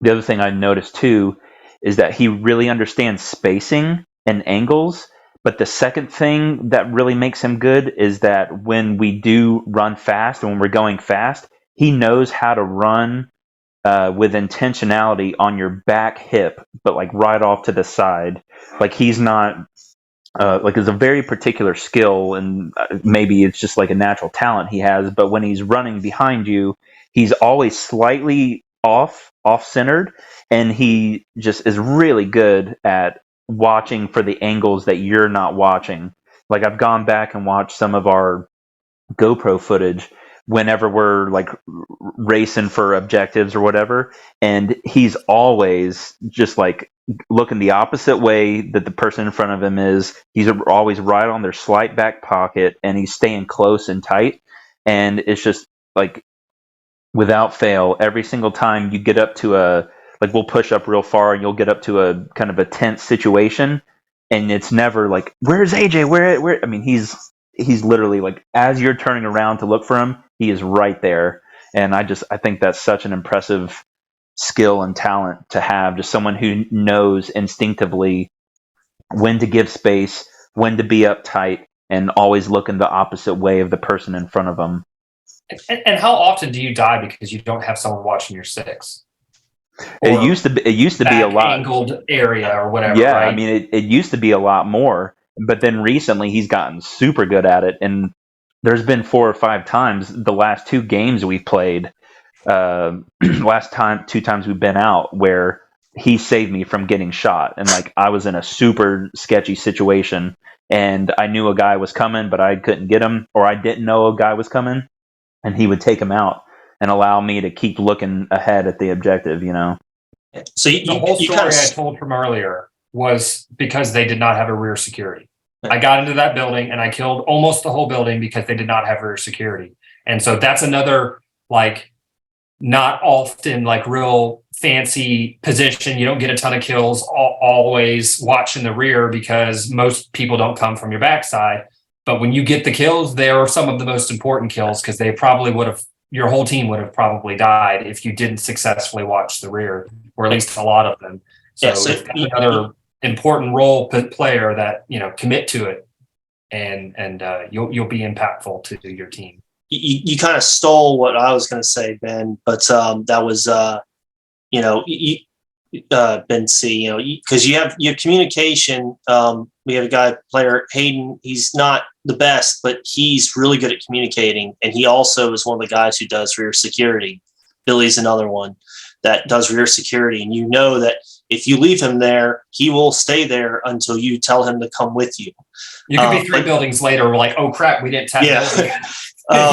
the other thing I noticed too is that he really understands spacing and angles. But the second thing that really makes him good is that when we do run fast and when we're going fast, he knows how to run with intentionality on your back hip, but like right off to the side. Like, he's not like, it's a very particular skill, and maybe it's just like a natural talent he has. But when he's running behind you, he's always slightly off-centered, and he just is really good at watching for the angles that you're not watching. Like, I've gone back and watched some of our GoPro footage whenever we're like racing for objectives or whatever, and he's always just like looking the opposite way that the person in front of him is. He's always right on their slight back pocket, and he's staying close and tight. And it's just like, without fail, every single time you get up to a, like, we'll push up real far and you'll get up to a kind of a tense situation, and it's never like, where's AJ? Where? I mean, he's literally like, as you're turning around to look for him, he is right there. And I think that's such an impressive skill and talent to have, just someone who knows instinctively when to give space, when to be uptight, and always looking the opposite way of the person in front of them. And how often do you die because you don't have someone watching your six? It used to be a lot angled area or whatever. Yeah, right? I mean, it used to be a lot more, but then recently he's gotten super good at it. And there's been 4 or 5 times the last 2 games we've played, two times we've been out, where he saved me from getting shot. And like, I was in a super sketchy situation, and I knew a guy was coming, but I couldn't get him, or I didn't know a guy was coming, and he would take him out and allow me to keep looking ahead at the objective, you know? So the whole story I told from earlier was because they did not have a rear security. I got into that building and I killed almost the whole building because they did not have rear security. And so that's another, like, not often like real fancy position. You don't get a ton of kills always watching the rear because most people don't come from your backside. But when you get the kills, they are some of the most important kills, because they probably would have, your whole team would have probably died if you didn't successfully watch the rear, or at least a lot of them. So, it's another important role player that, you know, commit to it, and you'll be impactful to your team. You kind of stole what I was going to say, Ben, but that was Ben C. Because you have communication. We have a guy, player Hayden. He's not the best, but he's really good at communicating, and he also is one of the guys who does rear security. Billy's another one that does rear security, and you know that if you leave him there, he will stay there until you tell him to come with you. You could be 3 buildings later, we're like, oh crap, we didn't tap Billy.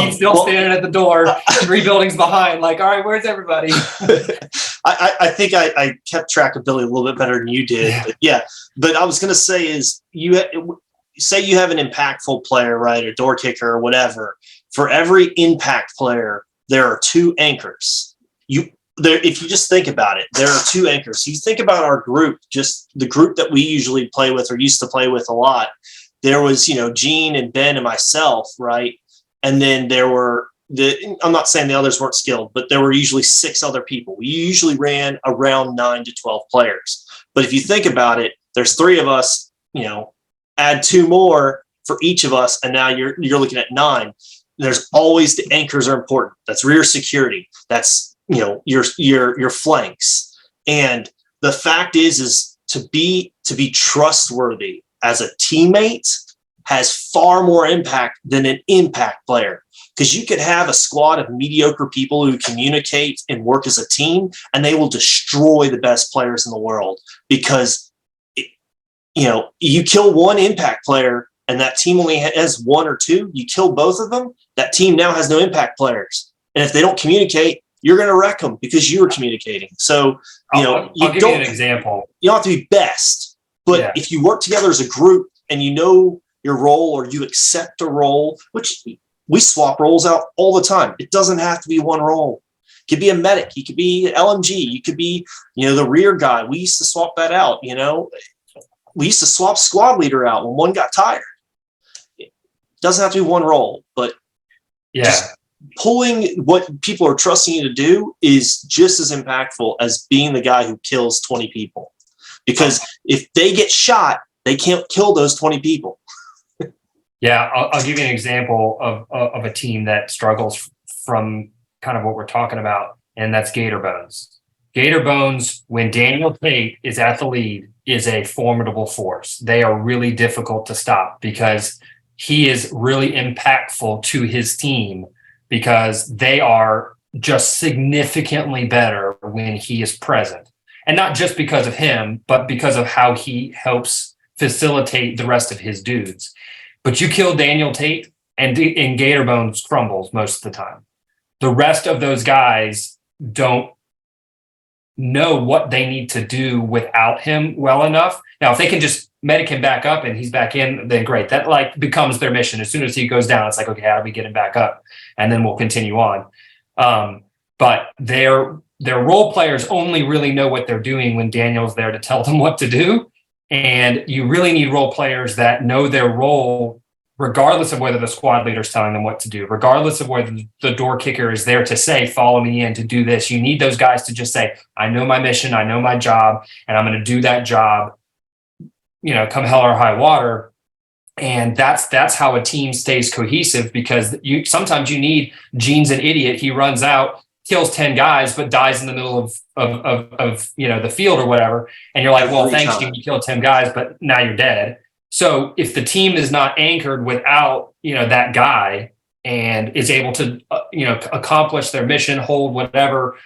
He's still standing at the door, 3 buildings behind, like, all right, where's everybody? I think I kept track of Billy a little bit better than you did. But I was going to say is, say you have an impactful player, right, a door kicker or whatever. For every impact player, there are 2 anchors. If you just think about it, there are 2 anchors. So you think about our group, just the group that we usually play with or used to play with a lot. There was, Gene and Ben and myself, right? And then there were I'm not saying the others weren't skilled, but there were usually 6 other people. We usually ran around 9 to 12 players. But if you think about it, there's 3 of us, add 2 more for each of us, and now you're looking at 9. There's always, the anchors are important. That's rear security. That's, your flanks. And the fact is to be trustworthy as a teammate has far more impact than an impact player. Because you could have a squad of mediocre people who communicate and work as a team, and they will destroy the best players in the world. Because, you kill one impact player and that team only has 1 or 2, you kill both of them, that team now has no impact players. And if they don't communicate, you're going to wreck them because you were communicating. So, I'll give you an example. You don't have to be best, but if you work together as a group and you know your role, or you accept a role, which we swap roles out all the time. It doesn't have to be one role. It could be a medic. You could be LMG. You could be, the rear guy. We used to swap that out. We used to swap squad leader out when one got tired. It doesn't have to be one role, but just pulling what people are trusting you to do is just as impactful as being the guy who kills 20 people. Because if they get shot, they can't kill those 20 people. Yeah, I'll give you an example of a team that struggles from kind of what we're talking about, and that's Gator Bones. Gator Bones, when Daniel Tate is at the lead, is a formidable force. They are really difficult to stop because he is really impactful to his team, because they are just significantly better when he is present. And not just because of him, but because of how he helps facilitate the rest of his dudes. But you kill Daniel Tate and Gator Bones crumbles most of the time. The rest of those guys don't know what they need to do without him well enough. Now, if they can just medic him back up and he's back in, then great. That like becomes their mission. As soon as he goes down, it's like, okay, how do we get him back up? And then we'll continue on. But their role players only really know what they're doing when Daniel's there to tell them what to do. And you really need role players that know their role, regardless of whether the squad leader is telling them what to do, regardless of whether the door kicker is there to say, follow me in to do this. You need those guys to just say, I know my mission, I know my job, and I'm going to do that job, come hell or high water. And that's how a team stays cohesive, because sometimes you need Gene's an idiot. He runs out, kills 10 guys, but dies in the middle of the field or whatever. And you're like, well, thanks, Gene, you killed 10 guys, but now you're dead. So if the team is not anchored without, that guy and is able to, accomplish their mission, hold whatever,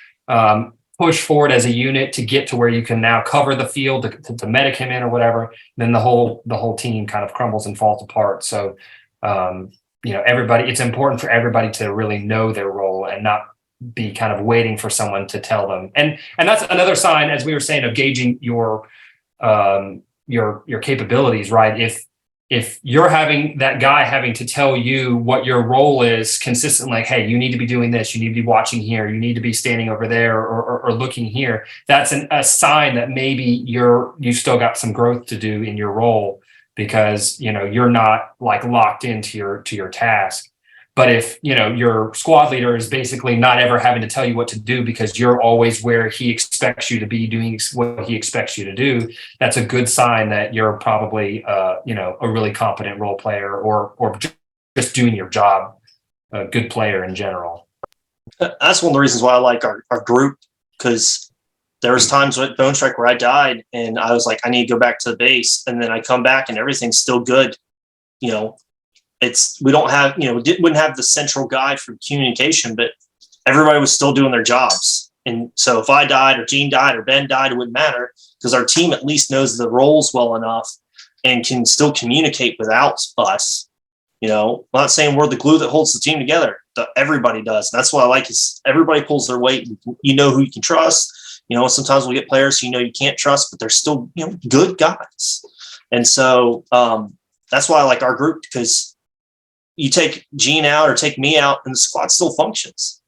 push forward as a unit to get to where you can now cover the field to medic him in or whatever, then the whole team kind of crumbles and falls apart. So, everybody, it's important for everybody to really know their role and not be kind of waiting for someone to tell them. And that's another sign, as we were saying, of gauging your capabilities, right? If you're having that guy having to tell you what your role is consistently, like, hey, you need to be doing this, you need to be watching here, you need to be standing over there or looking here, that's a sign that maybe you still got some growth to do in your role, because you're not like locked into your task. But if your squad leader is basically not ever having to tell you what to do because you're always where he expects you to be doing what he expects you to do, that's a good sign that you're probably a really competent role player or just doing your job, a good player in general. That's one of the reasons why I like our group, because there was times at Bone Strike where I died and I was like, I need to go back to the base, and then I come back and everything's still good. We don't have, wouldn't have the central guy for communication, but everybody was still doing their jobs. And so if I died or Gene died or Ben died, it wouldn't matter, because our team at least knows the roles well enough and can still communicate without us. I'm not saying we're the glue that holds the team together. Everybody does. That's what I like, is everybody pulls their weight. You know who you can trust. Sometimes we'll get players you can't trust, but they're still, good guys. And so that's why I like our group, because you take Gene out or take me out and the squad still functions.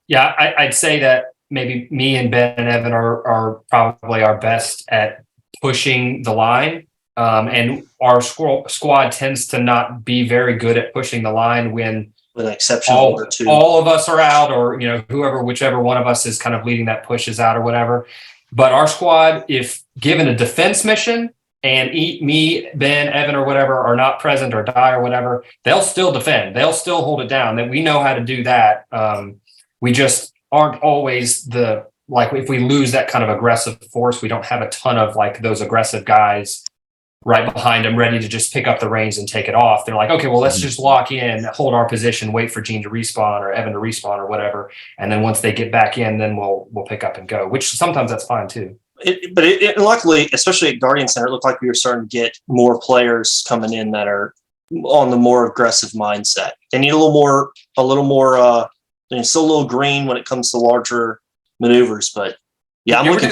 Yeah, I'd say that maybe me and Ben and Evan are probably our best at pushing the line. And our squad tends to not be very good at pushing the line when with an exception of one or two. All of us are out, or whichever one of us is kind of leading that push is out or whatever. But our squad, if given a defense mission, and me, Ben, Evan, or whatever are not present or die or whatever, they'll still defend. They'll still hold it down. That we know how to do that. We just aren't always if we lose that kind of aggressive force, we don't have a ton of like those aggressive guys right behind them ready to just pick up the reins and take it off. They're like, okay, well, let's just lock in, hold our position, wait for Gene to respawn or Evan to respawn or whatever. And then once they get back in, then we'll pick up and go, which sometimes that's fine too. But luckily, especially at Guardian Center, it looked like we were starting to get more players coming in that are on the more aggressive mindset. They need a little more. They're still a little green when it comes to larger maneuvers. But yeah, I'm looking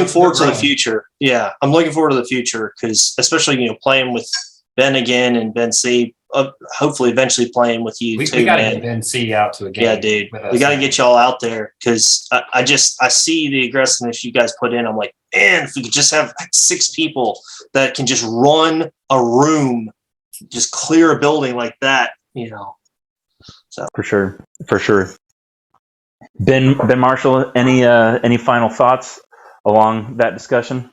forward to the future. Yeah, I'm looking forward to the future, because especially playing with Ben again and Ben C. Hopefully, eventually playing with you too. We got to get Ben C out to a game. Yeah, dude, we got to get y'all out there, because I see the aggressiveness you guys put in. I'm like, man, if we could just have 6 people that can just run a room, just clear a building like that, So for sure. Ben Marshall, any final thoughts along that discussion?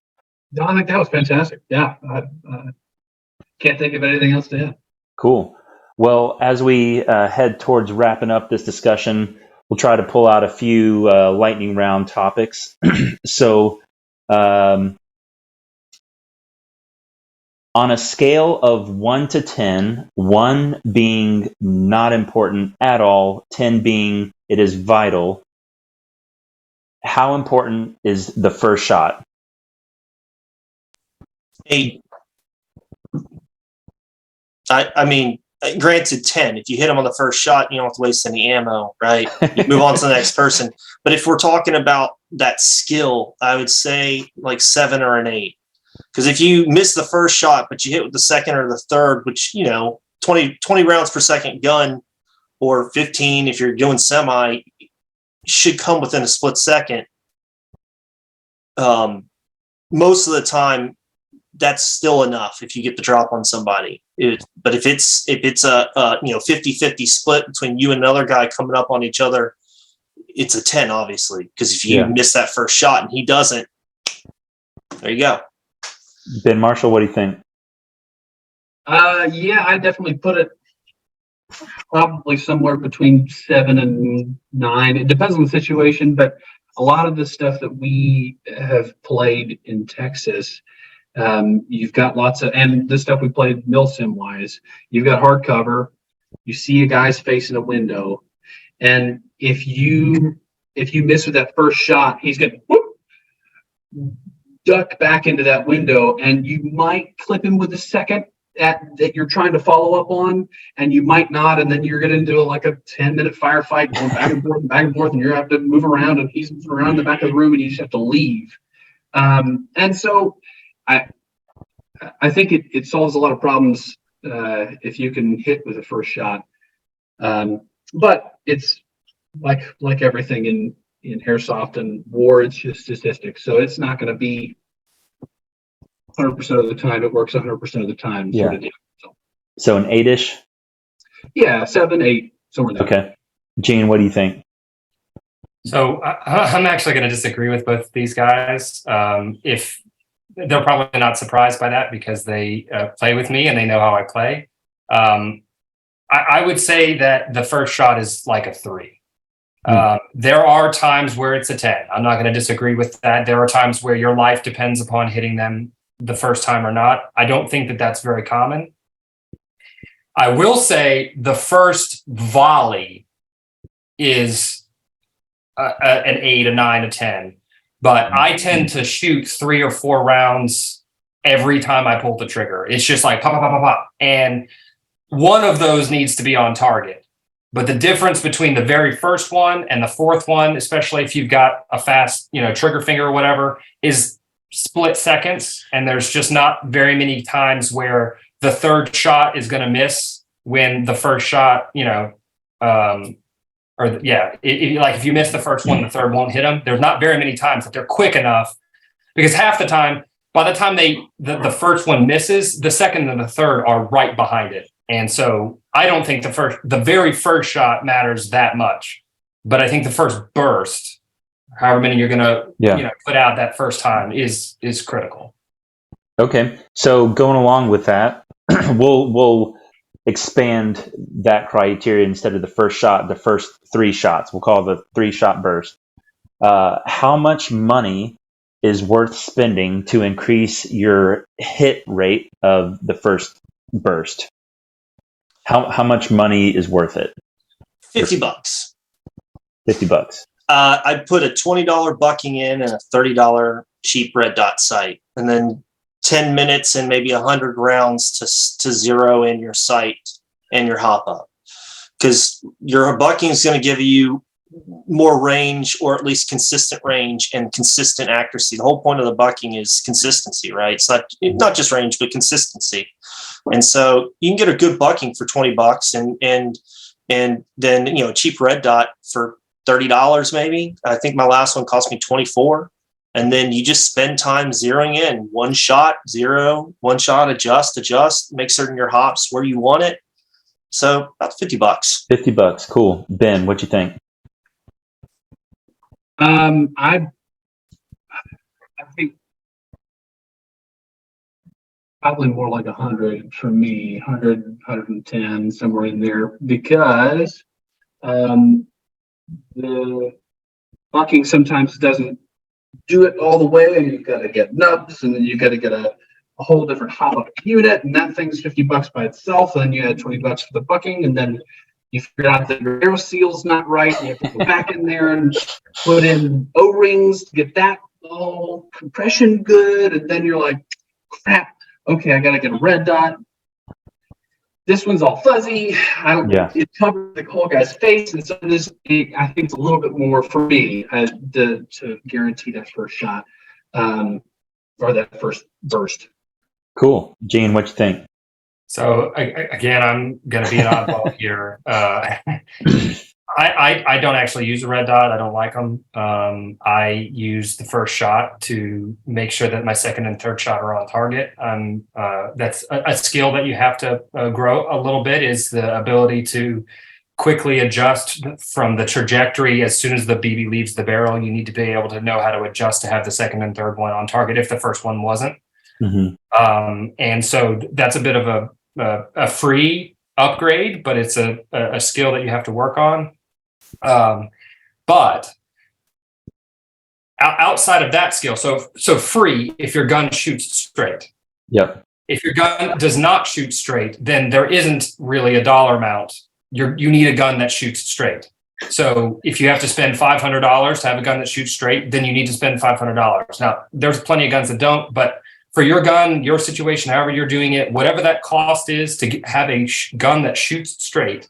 No, I think that was fantastic. Yeah, I can't think of anything else to add. Cool. Well, as we head towards wrapping up this discussion, we'll try to pull out a few lightning round topics. So, on a scale of 1 to 10, 1 being not important at all, 10 being it is vital, how important is the first shot? 8. I mean, granted, 10. If you hit them on the first shot, you don't have to waste any ammo, right? You move on to the next person. But if we're talking about that skill, I would say like 7 or an 8. Because if you miss the first shot, but you hit with the second or the third, which, 20 rounds per second gun, or 15 if you're doing semi, should come within a split second. Most of the time, that's still enough if you get the drop on somebody. But if it's a 50-50 split between you and another guy coming up on each other, it's a 10, obviously. Because if you miss that first shot and he doesn't, there you go. Ben Marshall, what do you think? Yeah, I definitely put it probably somewhere between 7 and 9. It depends on the situation, but a lot of the stuff that we have played in Texas, you've got lots of, and the stuff we played Milsim wise, you've got hardcover, you see a guy's face in a window, and if you miss with that first shot, he's going to duck back into that window, and you might clip him with the second that you're trying to follow up on, and you might not, and then you're going to do like a 10-minute firefight going back and forth, and you have to move around, and he's moving around the back of the room, and you just have to leave. And so I think it solves a lot of problems if you can hit with the first shot. But it's like everything in airsoft and war, it's just statistics. So it's not going to be 100% of the time. It works 100% of the time. Yeah. Sort of deal. So an 8-ish? Yeah, 7, 8, somewhere there. Okay. Gene, what do you think? So I'm actually going to disagree with both these guys. If they're probably not surprised by that because they play with me and they know how I play. I would say that the first shot is like a 3. There are times where it's a 10. I'm not going to disagree with that. There are times where your life depends upon hitting them the first time or not. I don't think that that's very common. I will say the first volley is an 8, a 9, a 10. But I tend to shoot 3 or 4 rounds every time I pull the trigger. It's just like pop, pop, pop, pop, pop. And one of those needs to be on target. But the difference between the very first one and the fourth one, especially if you've got a fast, trigger finger or whatever, is split seconds. And there's just not very many times where the third shot is going to miss when the first shot, like if you miss the first one, the third won't hit them. There's not very many times that they're quick enough, because half the time, by the time the first one misses, the second and the third are right behind it. And so I don't think the very first shot matters that much, but I think the first burst, however many you're going to put out that first time, is critical. Okay, so going along with that, we'll expand that criteria. Instead of the first shot, the first 3 shots. We'll call it the 3-shot burst. How much money is worth spending to increase your hit rate of the first burst? How much money is worth it? $50. $50. I'd put a $20 bucking in and a $30 cheap red dot sight, and then 10 minutes and maybe 100 rounds to zero in your sight and your hop up. Because your bucking is going to give you more range, or at least consistent range and consistent accuracy. The whole point of the bucking is consistency, right? It's not just range, but consistency. And so you can get a good bucking for $20 and then, a cheap red dot for $30 maybe. I think my last one cost me $24. And then you just spend time zeroing in. 1 shot, 0, 1 shot, adjust, make certain your hops where you want it. So about $50. $50. Cool. Ben, what you think? I think probably more like 100 for me, 100, 110, somewhere in there, because the bucking sometimes doesn't do it all the way, and you've got to get nubs, and then you've got to get a whole different hop up unit, and that thing's $50 by itself. And then you add $20 for the bucking, and then you figure out that your aero seal's not right, and you have to go back in there and put in O-rings to get that all compression good, and then you're like, crap, okay, I got to get a red dot. this one's all fuzzy. I don't. Yeah. It covers the whole guy's face, and so I think it's a little bit more for me to guarantee that first shot, or that first burst. Cool. Gene, what you think? So again, I'm going to be an oddball here. I don't actually use a red dot. I don't like them. I use the first shot to make sure that my second and third shot are on target. That's a skill that you have to grow a little bit, is the ability to quickly adjust from the trajectory. As soon as the BB leaves the barrel, you need to be able to know how to adjust to have the second and third one on target if the first one wasn't. And so that's a bit of a free upgrade, but it's a skill that you have to work on. But outside of that skill, so free if your gun shoots straight. Yep. If your gun does not shoot straight, then there isn't really a dollar amount. You need a gun that shoots straight. So if you have to spend $500 to have a gun that shoots straight, then you need to spend $500. Now, there's plenty of guns that don't, but for your gun, your situation, however you're doing it, whatever that cost is to have a gun that shoots straight,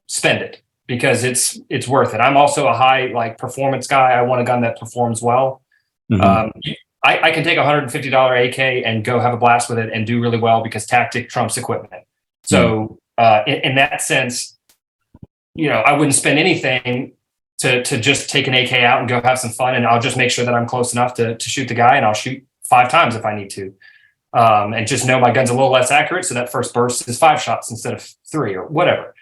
spend it, because it's worth it. I'm also a high performance guy. I want a gun that performs well. I can take a $150 AK and go have a blast with it and do really well, because tactic trumps equipment. So in that sense, I wouldn't spend anything to just take an AK out and go have some fun, and I'll just make sure that I'm close enough to shoot the guy, and I'll shoot 5 times if I need to, and just know my gun's a little less accurate, so that first burst is 5 shots instead of 3 or whatever.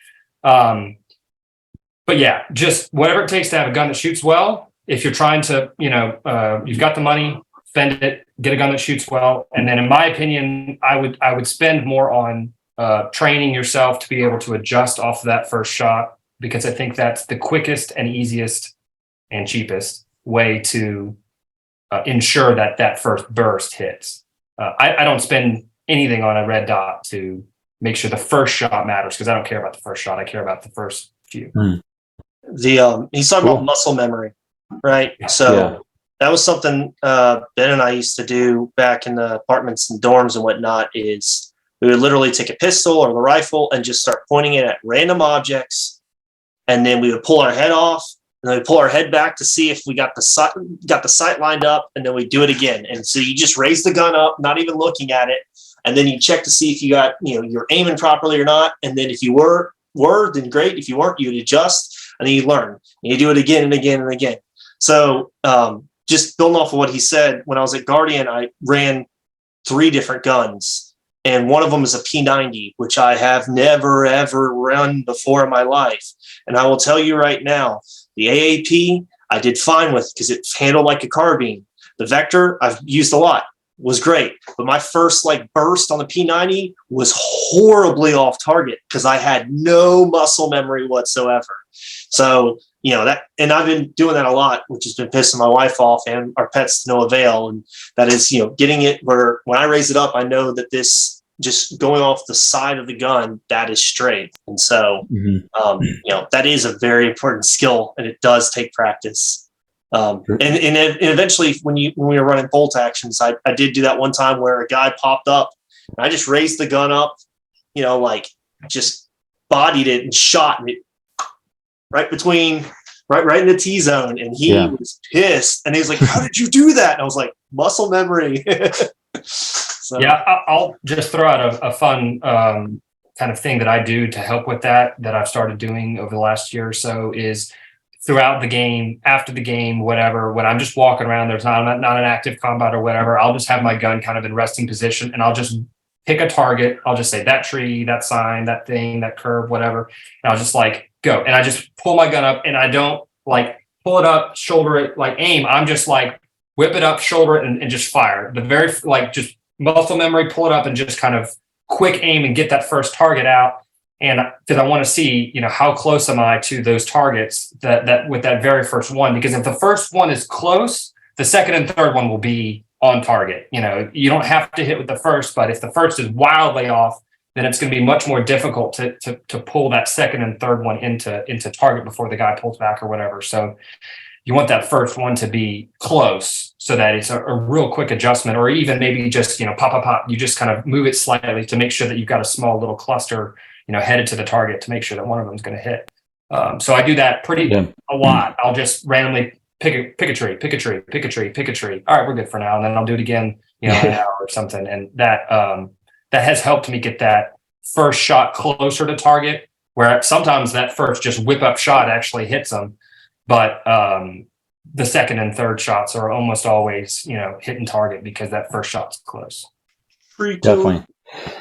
But yeah, just whatever it takes to have a gun that shoots well. If you're trying to, you've got the money, spend it, get a gun that shoots well. And then in my opinion, I would spend more on training yourself to be able to adjust off of that first shot, because I think that's the quickest and easiest and cheapest way to ensure that first burst hits. I don't spend anything on a red dot to make sure the first shot matters, because I don't care about the first shot. I care about the first few. He's talking about muscle memory, right? So that was something Ben and I used to do back in the apartments and dorms and whatnot. Is we would literally take a pistol or the rifle and just start pointing it at random objects, and then we would pull our head off, and then we pull our head back to see if we got the sight lined up, and then we do it again. And so you just raise the gun up, not even looking at it, and then you check to see if you got you're aiming properly or not. And then if you were then great. If you weren't, you would adjust, and then you learn. And you do it again and again and again. So just building off of what he said, when I was at Guardian, I ran 3 different guns, and one of them is a P90, which I have never, ever run before in my life. And I will tell you right now, the AAP I did fine with, because it's handled like a carbine. The Vector I've used a lot, was great. But my first burst on the P90 was horribly off target, because I had no muscle memory whatsoever. So, that, and I've been doing that a lot, which has been pissing my wife off and our pets to no avail. And that is, getting it where when I raise it up, I know that this just going off the side of the gun, that is straight. And so, that is a very important skill, and it does take practice. And eventually when we were running bolt actions, I did do that one time where a guy popped up, and I just raised the gun up, just bodied it and shot it right in the T-zone. And he was pissed, and he was like, "How did you do that?" And I was like, "Muscle memory." So. Yeah, I'll just throw out a fun kind of thing that I do to help with that I've started doing over the last year or so, is throughout the game, after the game, whatever, when I'm just walking around, there's not an active combat or whatever, I'll just have my gun kind of in resting position, and I'll just pick a target. I'll just say that tree, that sign, that thing, that curve, whatever. And I'll just go. And I just pull my gun up, and I don't pull it up, shoulder it, aim. I'm just whip it up, shoulder it, and just fire. The very, just muscle memory, pull it up and just kind of quick aim and get that first target out. And because I want to see, how close am I to those targets that with that very first one, because if the first one is close, the second and third one will be on target. You don't have to hit with the first, but if the first is wildly off, then it's going to be much more difficult to pull that second and third one into target before the guy pulls back or whatever. So you want that first one to be close so that it's a real quick adjustment, or even maybe just, pop. You just kind of move it slightly to make sure that you've got a small little cluster, headed to the target to make sure that one of them is going to hit. So I do that a lot. I'll just randomly pick a tree. All right, we're good for now. And then I'll do it again, an hour or something. And that has helped me get that first shot closer to target, where sometimes that first just whip up shot actually hits them. But the second and third shots are almost always, hitting target because that first shot's close. Definitely.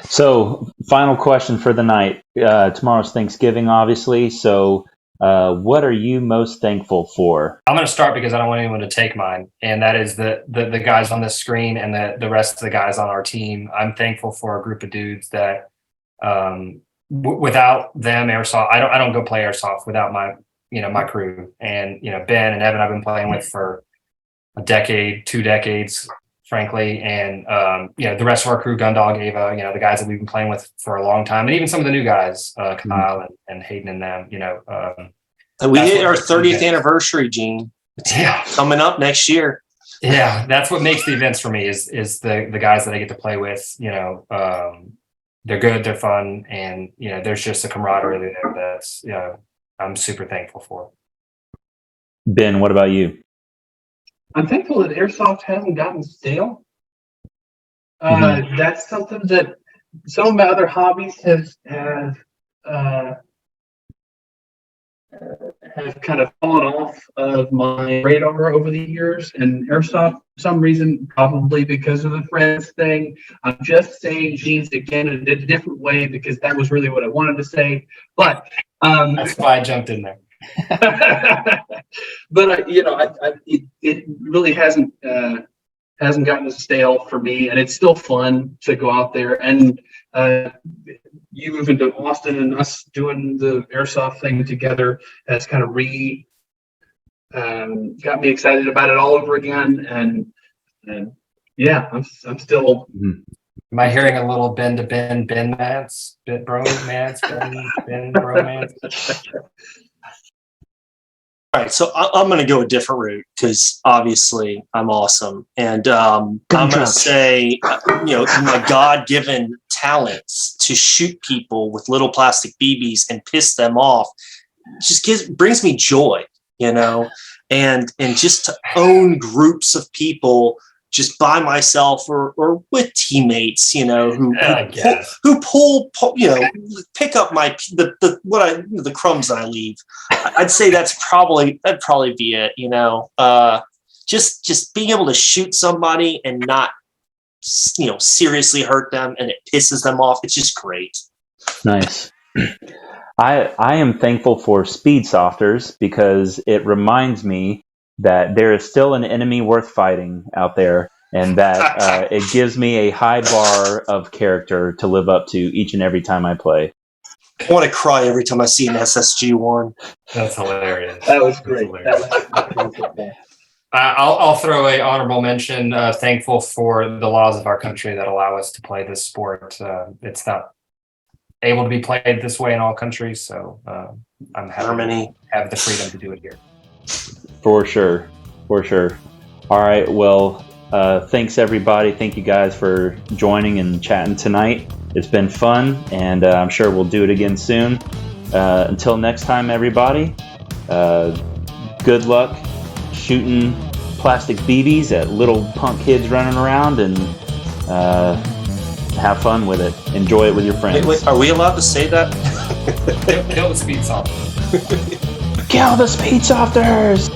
So, final question for the night. Tomorrow's Thanksgiving, obviously. So, what are you most thankful for? I'm going to start because I don't want anyone to take mine, and that is the guys on this screen and the rest of the guys on our team. I'm thankful for a group of dudes that, without them, airsoft. I don't go play airsoft without my crew, and Ben and Evan I've been playing with for a decade, 2 decades, frankly, and the rest of our crew, Gundog, Ava, the guys that we've been playing with for a long time, and even some of the new guys, Kyle and Hayden and them, we hit our 30th anniversary, Gene. It's coming up next year. Yeah, that's what makes the events for me is the guys that I get to play with. They're good, they're fun, and there's just a camaraderie there that's I'm super thankful for. Ben, what about you? I'm thankful that airsoft hasn't gotten stale. That's something that some of my other hobbies have kind of fallen off of my radar over the years. And airsoft, for some reason, probably because of the friends thing. I'm just saying Gene's again in a different way because that was really what I wanted to say. But that's why I jumped in there. But it really hasn't gotten stale for me, and it's still fun to go out there. And you moving to Austin and us doing the airsoft thing together has kind of got me excited about it all over again. And yeah, I'm still. Am I hearing a little Ben to Ben mance, Ben bromance, Ben bromance? All right, so I'm going to go a different route because obviously I'm awesome, and I'm going to say, my God-given talents to shoot people with little plastic BBs and piss them off just brings me joy, and just to own groups of people just by myself or with teammates, who pick up the crumbs that I leave. I'd say that'd probably be it. Just being able to shoot somebody and not, seriously hurt them and it pisses them off. It's just great. Nice. I am thankful for speed softers because it reminds me that there is still an enemy worth fighting out there, and that it gives me a high bar of character to live up to each and every time I play. I want to cry every time I see an SSG-1. That's hilarious. That was great. I'll throw a honorable mention. Thankful for the laws of our country that allow us to play this sport. It's not able to be played this way in all countries, so I'm happy to have the freedom to do it here. For sure. All right, well, thanks everybody. Thank you guys for joining and chatting tonight. It's been fun, and I'm sure we'll do it again soon. Until next time, everybody, good luck shooting plastic BBs at little punk kids running around, and have fun with it. Enjoy it with your friends. Wait, are we allowed to say that? Kill the speed softers. Kill the speed softers!